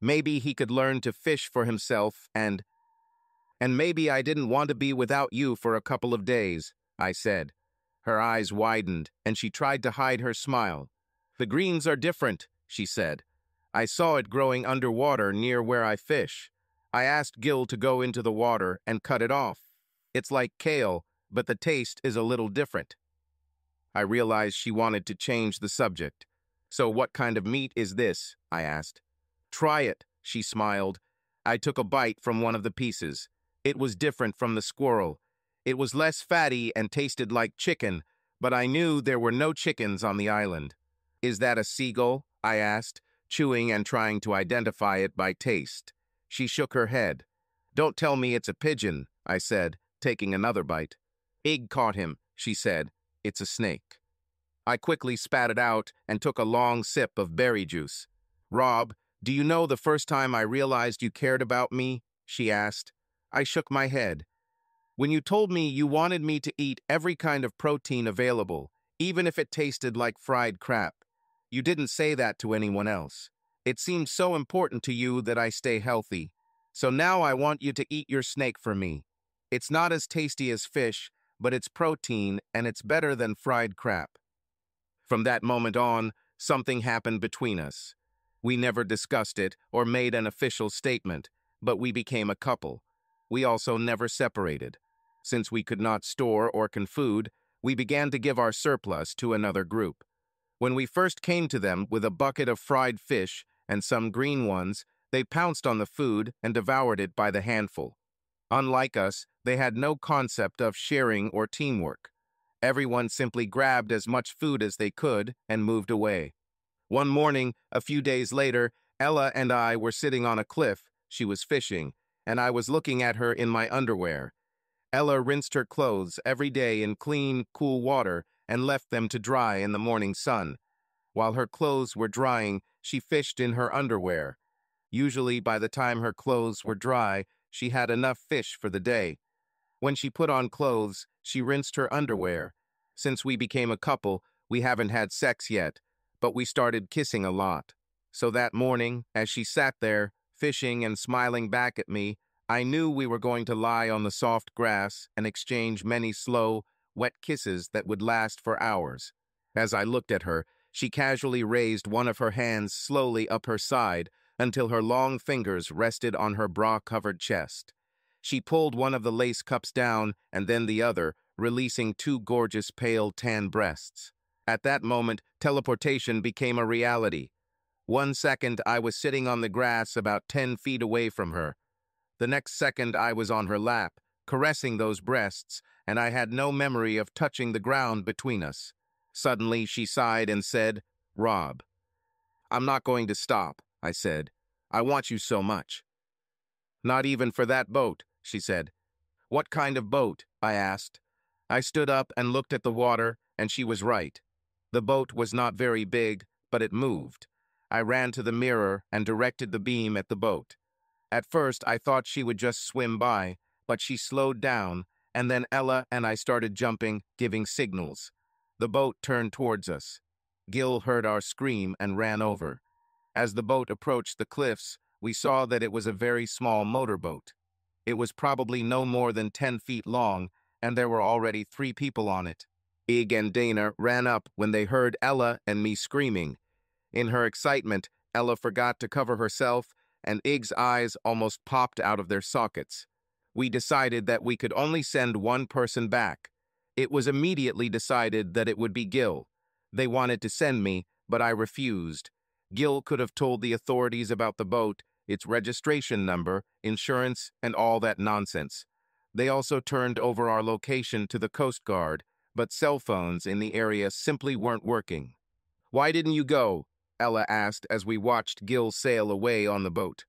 Maybe he could learn to fish for himself and maybe I didn't want to be without you for a couple of days," I said. Her eyes widened, and she tried to hide her smile. "The greens are different," she said. "I saw it growing underwater near where I fish. I asked Gil to go into the water and cut it off. It's like kale, but the taste is a little different." I realized she wanted to change the subject. "So what kind of meat is this?" I asked. "Try it," she smiled. I took a bite from one of the pieces. It was different from the squirrel. It was less fatty and tasted like chicken, but I knew there were no chickens on the island. "Is that a seagull?" I asked, chewing and trying to identify it by taste. She shook her head. "Don't tell me it's a pigeon," I said, taking another bite. "Ig caught him," she said. "It's a snake." I quickly spat it out and took a long sip of berry juice. "Rob, do you know the first time I realized you cared about me?" she asked. I shook my head. "When you told me you wanted me to eat every kind of protein available, even if it tasted like fried crap. You didn't say that to anyone else. It seemed so important to you that I stay healthy. So now I want you to eat your snake for me. It's not as tasty as fish, but it's protein and it's better than fried crap." From that moment on, something happened between us. We never discussed it or made an official statement, but we became a couple. We also never separated. Since we could not store orphan food, we began to give our surplus to another group. When we first came to them with a bucket of fried fish and some green ones, they pounced on the food and devoured it by the handful. Unlike us, they had no concept of sharing or teamwork. Everyone simply grabbed as much food as they could and moved away. One morning, a few days later, Ella and I were sitting on a cliff. She was fishing, and I was looking at her in my underwear. Ella rinsed her clothes every day in clean, cool water and left them to dry in the morning sun. While her clothes were drying, she fished in her underwear. Usually, by the time her clothes were dry, she had enough fish for the day. When she put on clothes, she rinsed her underwear. Since we became a couple, we haven't had sex yet, but we started kissing a lot. So that morning, as she sat there, fishing and smiling back at me, I knew we were going to lie on the soft grass and exchange many slow, wet kisses that would last for hours. As I looked at her, she casually raised one of her hands slowly up her side until her long fingers rested on her bra-covered chest. She pulled one of the lace cups down and then the other, releasing two gorgeous pale tan breasts. At that moment, teleportation became a reality. 1 second, I was sitting on the grass about 10 feet away from her. The next second, I was on her lap, caressing those breasts, and I had no memory of touching the ground between us. Suddenly, she sighed and said, "Rob." "I'm not going to stop," I said. "I want you so much." "Not even for that boat," she said. "What kind of boat?" I asked. I stood up and looked at the water, and she was right. The boat was not very big, but it moved. I ran to the mirror and directed the beam at the boat. At first, I thought she would just swim by, but she slowed down, and then Ella and I started jumping, giving signals. The boat turned towards us. Gil heard our scream and ran over. As the boat approached the cliffs, we saw that it was a very small motorboat. It was probably no more than 10 feet long, and there were already 3 people on it. Ig and Dana ran up when they heard Ella and me screaming. In her excitement, Ella forgot to cover herself, and Ig's eyes almost popped out of their sockets. We decided that we could only send one person back. It was immediately decided that it would be Gil. They wanted to send me, but I refused. Gil could have told the authorities about the boat, its registration number, insurance, and all that nonsense. They also turned over our location to the Coast Guard, but cell phones in the area simply weren't working. "Why didn't you go?" Ella asked as we watched Gil sail away on the boat.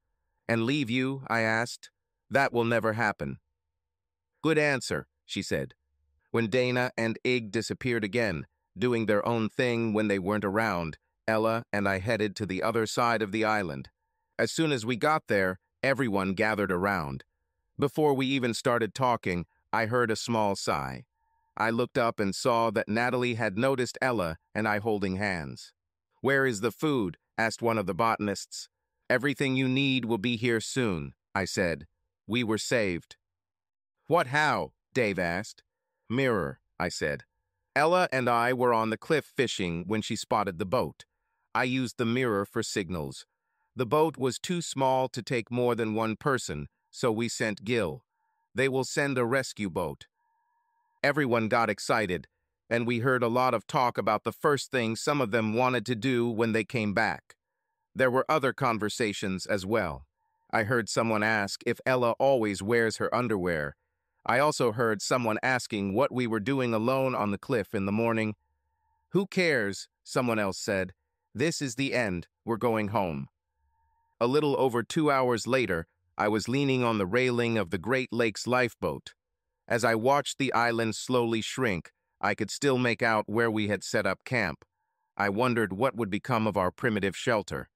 "And leave you?" I asked. "That will never happen." "Good answer," she said. When Dana and Ig disappeared again, doing their own thing when they weren't around, Ella and I headed to the other side of the island. As soon as we got there, everyone gathered around. Before we even started talking, I heard a small sigh. I looked up and saw that Natalie had noticed Ella and I holding hands. "Where is the food?" asked one of the botanists. "Everything you need will be here soon," I said. We were saved. "What how?" Dave asked. "Mirror," I said. Ella and I were on the cliff fishing when she spotted the boat. I used the mirror for signals. The boat was too small to take more than one person, so we sent Gil. They will send a rescue boat. Everyone got excited, and we heard a lot of talk about the first thing some of them wanted to do when they came back. There were other conversations as well. I heard someone ask if Ella always wears her underwear. I also heard someone asking what we were doing alone on the cliff in the morning. "Who cares?" someone else said. "This is the end. We're going home." A little over 2 hours later, I was leaning on the railing of the Great Lakes lifeboat. As I watched the island slowly shrink, I could still make out where we had set up camp. I wondered what would become of our primitive shelter.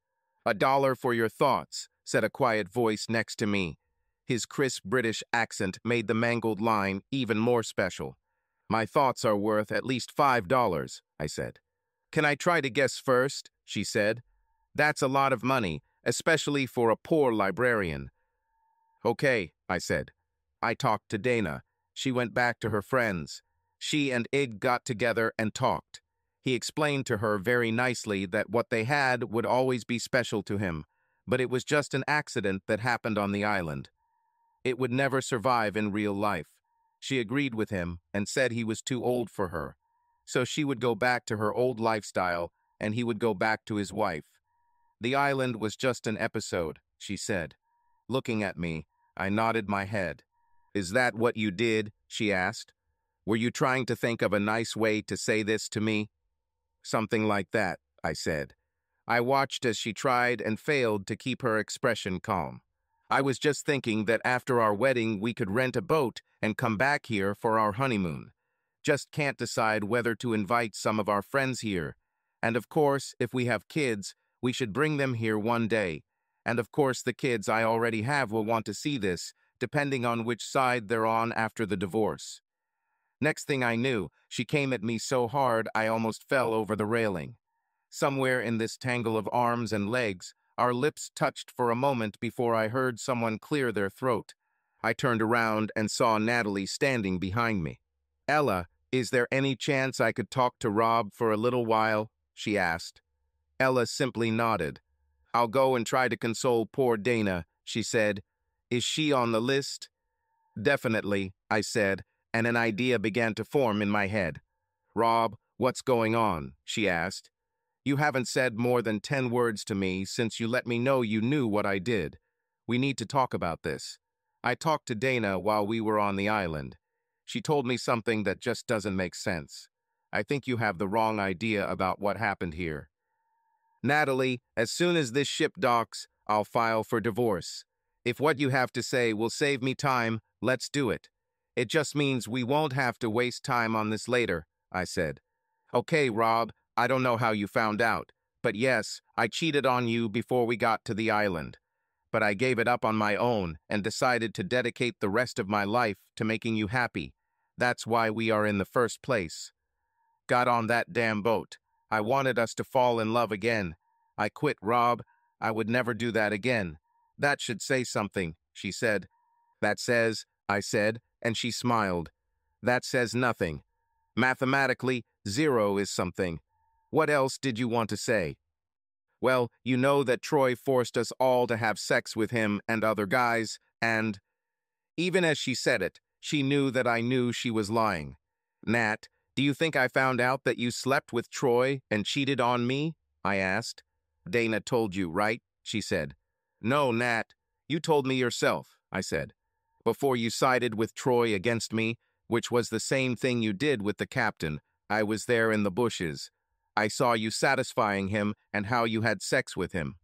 "$1 for your thoughts," said a quiet voice next to me. His crisp British accent made the mangled line even more special. "My thoughts are worth at least $5, I said. "Can I try to guess first?" she said. "That's a lot of money, especially for a poor librarian." "Okay," I said. I talked to Dana. She went back to her friends. She and Ig got together and talked. He explained to her very nicely that what they had would always be special to him, but it was just an accident that happened on the island. It would never survive in real life. She agreed with him and said he was too old for her. So she would go back to her old lifestyle, and he would go back to his wife. The island was just an episode, she said. Looking at me, I nodded my head. "Is that what you did?" she asked. "Were you trying to think of a nice way to say this to me?" "Something like that," I said. I watched as she tried and failed to keep her expression calm. "I was just thinking that after our wedding we could rent a boat and come back here for our honeymoon. Just can't decide whether to invite some of our friends here. And of course, if we have kids, we should bring them here one day. And of course, the kids I already have will want to see this, depending on which side they're on after the divorce. Next thing I knew, she came at me so hard I almost fell over the railing. Somewhere in this tangle of arms and legs, our lips touched for a moment before I heard someone clear their throat. I turned around and saw Natalie standing behind me. "Ella, is there any chance I could talk to Rob for a little while?" she asked. Ella simply nodded. "I'll go and try to console poor Dana," she said. "Is she on the list?" "Definitely," I said, and an idea began to form in my head. "Rob, what's going on?" she asked. "You haven't said more than 10 words to me since you let me know you knew what I did. We need to talk about this. I talked to Dana while we were on the island. She told me something that just doesn't make sense. I think you have the wrong idea about what happened here. Natalie, as soon as this ship docks, I'll file for divorce. If what you have to say will save me time, let's do it. It just means we won't have to waste time on this later," I said. "Okay, Rob, I don't know how you found out, but yes, I cheated on you before we got to the island. But I gave it up on my own and decided to dedicate the rest of my life to making you happy. That's why we are in the first place. Got on that damn boat. I wanted us to fall in love again. I quit, Rob. I would never do that again. That should say something," she said. "That says," I said, and she smiled. "That says nothing. Mathematically, 0 is something. What else did you want to say?" "Well, you know that Troy forced us all to have sex with him and other guys, and—" Even as she said it, she knew that I knew she was lying. "Nat, do you think I found out that you slept with Troy and cheated on me?" I asked. "Dana told you, right?" she said. "No, Nat, you told me yourself," I said. "Before you sided with Troy against me, which was the same thing you did with the captain, I was there in the bushes. I saw you satisfying him and how you had sex with him.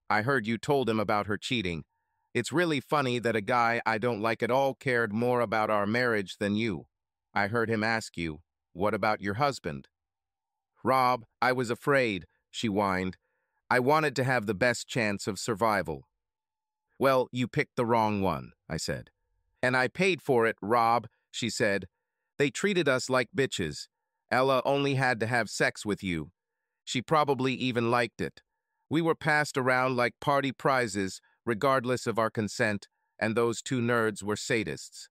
I heard you told him about her cheating. It's really funny that a guy I don't like at all cared more about our marriage than you. I heard him ask you, 'What about your husband?'" "Rob, I was afraid," she whined. "I wanted to have the best chance of survival." "Well, you picked the wrong one," I said. "And I paid for it, Rob," she said. "They treated us like bitches. Ella only had to have sex with you. She probably even liked it. We were passed around like party prizes, regardless of our consent, and those 2 nerds were sadists."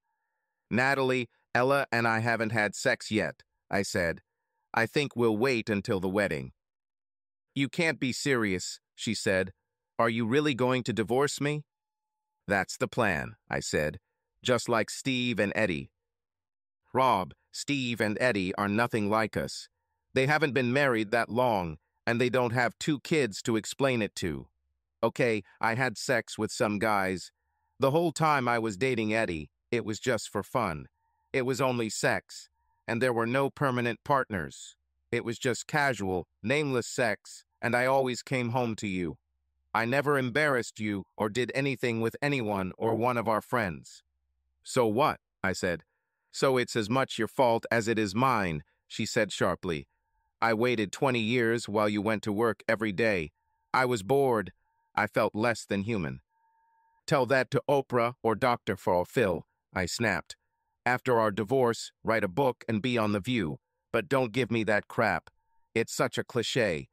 "Natalie, Ella and I haven't had sex yet," I said. "I think we'll wait until the wedding." "You can't be serious," she said. "Are you really going to divorce me?" "That's the plan," I said, "just like Steve and Eddie." "Rob, Steve and Eddie are nothing like us. They haven't been married that long, and they don't have 2 kids to explain it to. Okay, I had sex with some guys. The whole time I was dating Eddie, it was just for fun. It was only sex, and there were no permanent partners. It was just casual, nameless sex, and I always came home to you. I never embarrassed you or did anything with anyone or one of our friends." "So what?" I said. "So it's as much your fault as it is mine," she said sharply. "I waited 20 years while you went to work every day. I was bored. I felt less than human." "Tell that to Oprah or Dr. Phil," I snapped. "After our divorce, write a book and be on The View. But don't give me that crap. It's such a cliché.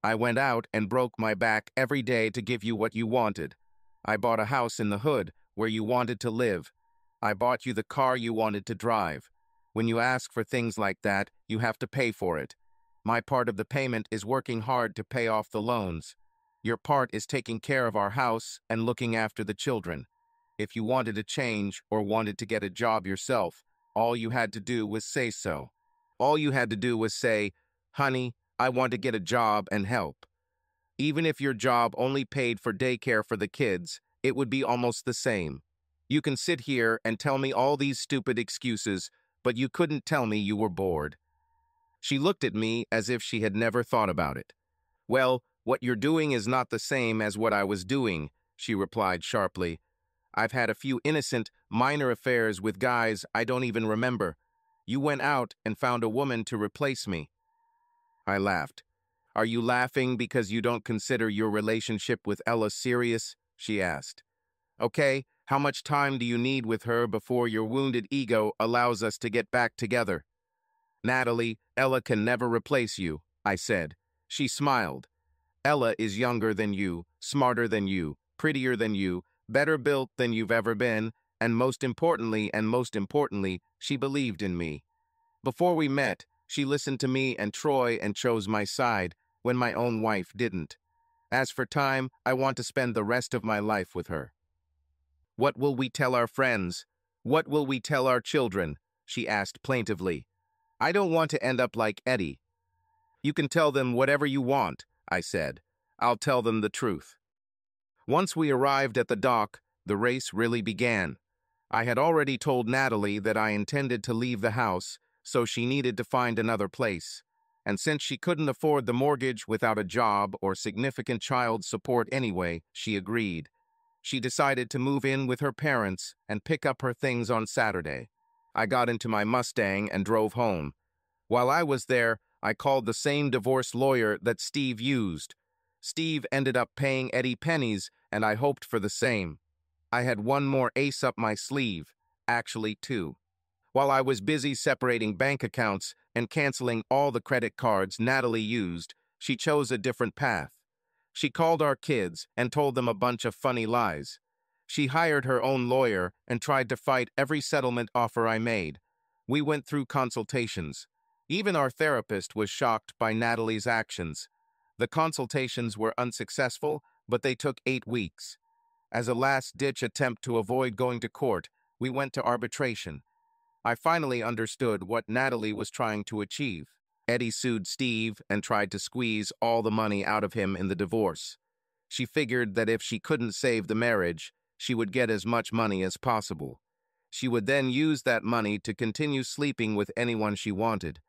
I went out and broke my back every day to give you what you wanted. I bought a house in the hood where you wanted to live. I bought you the car you wanted to drive. When you ask for things like that, you have to pay for it. My part of the payment is working hard to pay off the loans. Your part is taking care of our house and looking after the children. If you wanted to change or wanted to get a job yourself, all you had to do was say so. All you had to do was say, 'Honey, I want to get a job and help.' Even if your job only paid for daycare for the kids, it would be almost the same. You can sit here and tell me all these stupid excuses, but you couldn't tell me you were bored." She looked at me as if she had never thought about it. "Well, what you're doing is not the same as what I was doing," she replied sharply. "I've had a few innocent, minor affairs with guys I don't even remember. You went out and found a woman to replace me." I laughed. Are you laughing because you don't consider your relationship with Ella serious? She asked. Okay, how much time do you need with her before your wounded ego allows us to get back together? Natalie, Ella can never replace you, I said. She smiled. Ella is younger than you, smarter than you, prettier than you, better built than you've ever been, and most importantly, she believed in me. Before we met, she listened to me and Troy and chose my side when my own wife didn't. As for time, I want to spend the rest of my life with her. What will we tell our friends? What will we tell our children? She asked plaintively. I don't want to end up like Eddie. You can tell them whatever you want, I said. I'll tell them the truth. Once we arrived at the dock, the race really began. I had already told Natalie that I intended to leave the house, so she needed to find another place. And since she couldn't afford the mortgage without a job or significant child support anyway, she agreed. She decided to move in with her parents and pick up her things on Saturday. I got into my Mustang and drove home. While I was there, I called the same divorce lawyer that Steve used. Steve ended up paying Eddie pennies, and I hoped for the same. I had one more ace up my sleeve, actually two. While I was busy separating bank accounts and canceling all the credit cards Natalie used, she chose a different path. She called our kids and told them a bunch of funny lies. She hired her own lawyer and tried to fight every settlement offer I made. We went through consultations. Even our therapist was shocked by Natalie's actions. The consultations were unsuccessful, but they took 8 weeks. As a last-ditch attempt to avoid going to court, we went to arbitration. I finally understood what Natalie was trying to achieve. Eddie sued Steve and tried to squeeze all the money out of him in the divorce. She figured that if she couldn't save the marriage, she would get as much money as possible. She would then use that money to continue sleeping with anyone she wanted.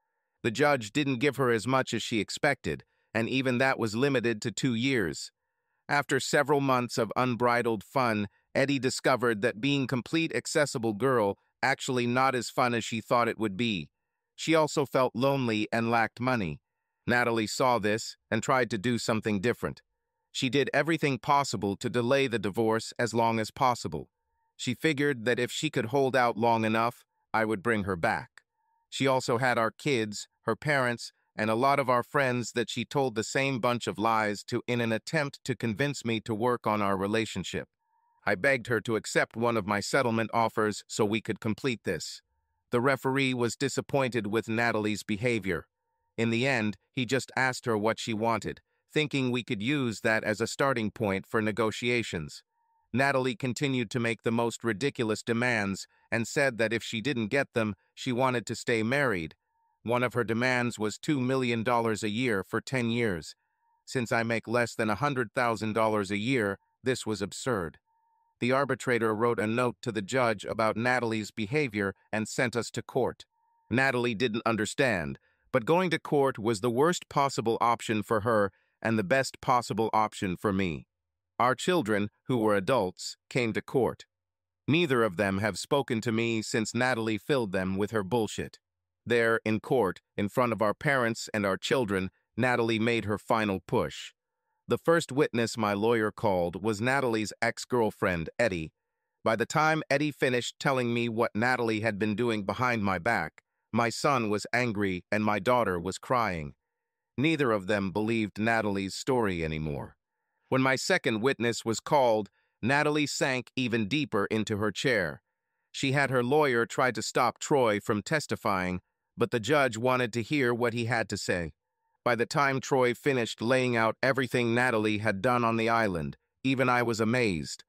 The judge didn't give her as much as she expected, and even that was limited to 2 years. After several months of unbridled fun, Eddie discovered that being complete accessible girl actually not as fun as she thought it would be. She also felt lonely and lacked money. Natalie saw this and tried to do something different. She did everything possible to delay the divorce as long as possible. She figured that if she could hold out long enough, I would bring her back. She also had our kids, her parents, and a lot of our friends that she told the same bunch of lies to in an attempt to convince me to work on our relationship. I begged her to accept one of my settlement offers so we could complete this. The referee was disappointed with Natalie's behavior. In the end, he just asked her what she wanted, thinking we could use that as a starting point for negotiations. Natalie continued to make the most ridiculous demands and said that if she didn't get them, she wanted to stay married. One of her demands was $2 million a year for 10 years. Since I make less than $100,000 a year, this was absurd. The arbitrator wrote a note to the judge about Natalie's behavior and sent us to court. Natalie didn't understand, but going to court was the worst possible option for her and the best possible option for me. Our children, who were adults, came to court. Neither of them have spoken to me since Natalie filled them with her bullshit. There, in court, in front of our parents and our children, Natalie made her final push. The first witness my lawyer called was Natalie's ex-girlfriend, Eddie. By the time Eddie finished telling me what Natalie had been doing behind my back, my son was angry and my daughter was crying. Neither of them believed Natalie's story anymore. When my second witness was called, Natalie sank even deeper into her chair. She had her lawyer try to stop Troy from testifying, but the judge wanted to hear what he had to say. By the time Troy finished laying out everything Natalie had done on the island, even I was amazed.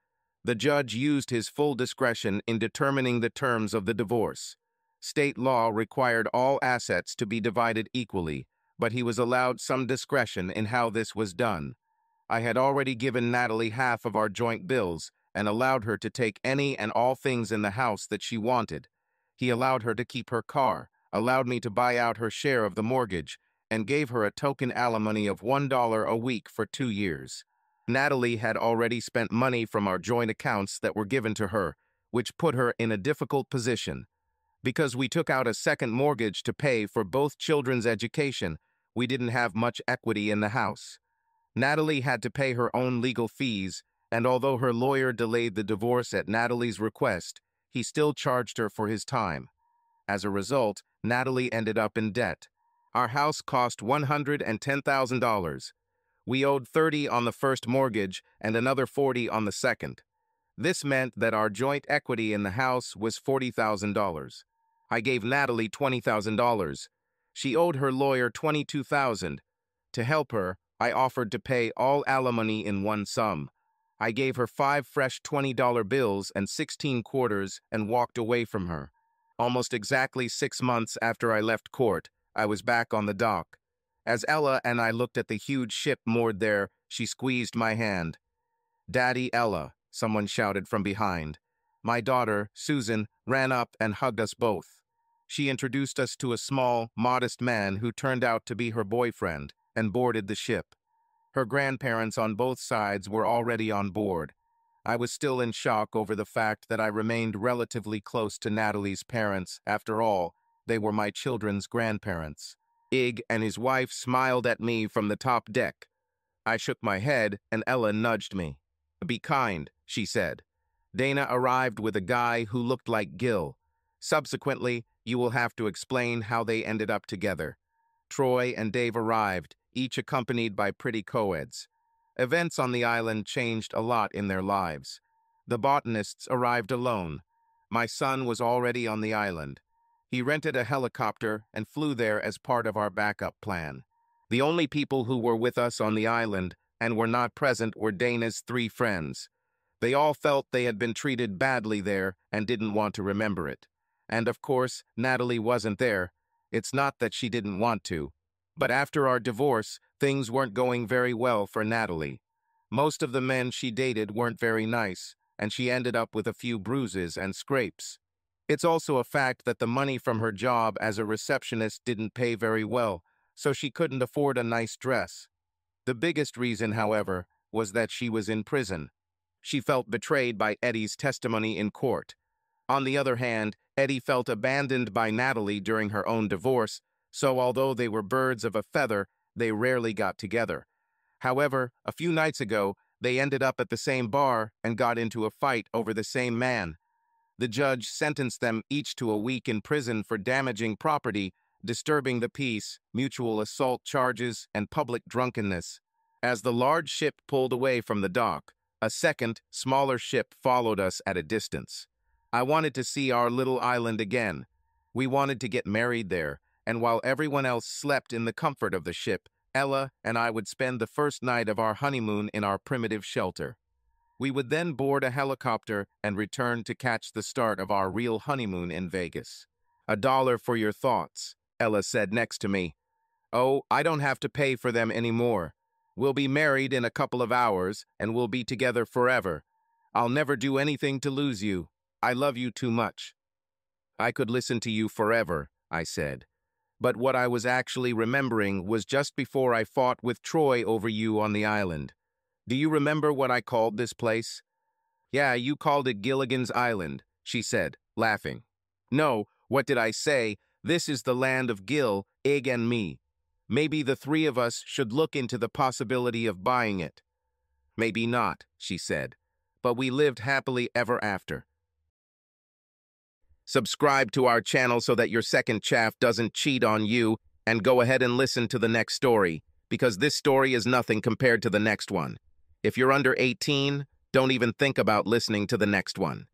The judge used his full discretion in determining the terms of the divorce. State law required all assets to be divided equally, but he was allowed some discretion in how this was done. I had already given Natalie half of our joint bills and allowed her to take any and all things in the house that she wanted. He allowed her to keep her car, allowed me to buy out her share of the mortgage, and gave her a token alimony of $1 a week for 2 years. Natalie had already spent money from our joint accounts that were given to her, which put her in a difficult position. Because we took out a second mortgage to pay for both children's education, We didn't have much equity in the house. Natalie had to pay her own legal fees, and although her lawyer delayed the divorce at Natalie's request, he still charged her for his time. As a result, Natalie ended up in debt. Our house cost $110,000. We owed $30,000 on the first mortgage and another $40,000 on the second. This meant that our joint equity in the house was $40,000. I gave Natalie $20,000. She owed her lawyer $22,000. To help her, I offered to pay all alimony in one sum. I gave her 5 fresh $20 bills and 16 quarters and walked away from her. Almost exactly 6 months after I left court, I was back on the dock. As Ella and I looked at the huge ship moored there, she squeezed my hand. "Daddy, Ella," someone shouted from behind. My daughter, Susan, ran up and hugged us both. She introduced us to a small, modest man who turned out to be her boyfriend and boarded the ship. Her grandparents on both sides were already on board. I was still in shock over the fact that I remained relatively close to Natalie's parents. After all, they were my children's grandparents. Ig and his wife smiled at me from the top deck. I shook my head and Ella nudged me. "Be kind," she said. Dana arrived with a guy who looked like Gil. Subsequently, you will have to explain how they ended up together. Troy and Dave arrived, each accompanied by pretty co-eds. Events on the island changed a lot in their lives. The botanists arrived alone. My son was already on the island. He rented a helicopter and flew there as part of our backup plan. The only people who were with us on the island and were not present were Dana's 3 friends. They all felt they had been treated badly there and didn't want to remember it. And of course, Natalie wasn't there. It's not that she didn't want to. But after our divorce, things weren't going very well for Natalie. Most of the men she dated weren't very nice, and she ended up with a few bruises and scrapes. It's also a fact that the money from her job as a receptionist didn't pay very well, so she couldn't afford a nice dress. The biggest reason, however, was that she was in prison. She felt betrayed by Eddie's testimony in court. On the other hand, Eddie felt abandoned by Natalie during her own divorce, so although they were birds of a feather, they rarely got together. However, a few nights ago, they ended up at the same bar and got into a fight over the same man. The judge sentenced them each to a week in prison for damaging property, disturbing the peace, mutual assault charges, and public drunkenness. As the large ship pulled away from the dock, a second, smaller ship followed us at a distance. I wanted to see our little island again. We wanted to get married there, and while everyone else slept in the comfort of the ship, Ella and I would spend the first night of our honeymoon in our primitive shelter. We would then board a helicopter and return to catch the start of our real honeymoon in Vegas. $1 for your thoughts, Ella said next to me. "Oh, I don't have to pay for them anymore. We'll be married in a couple of hours, and we'll be together forever. I'll never do anything to lose you. I love you too much." "I could listen to you forever," I said. But what I was actually remembering was just before I fought with Troy over you on the island. "Do you remember what I called this place?" "Yeah, you called it Gilligan's Island," she said, laughing. "No, what did I say? This is the land of Gil, Ig, and me. Maybe the 3 of us should look into the possibility of buying it." "Maybe not," she said. But we lived happily ever after. Subscribe to our channel so that your second chaff doesn't cheat on you, and go ahead and listen to the next story, because this story is nothing compared to the next one. If you're under 18, don't even think about listening to the next one.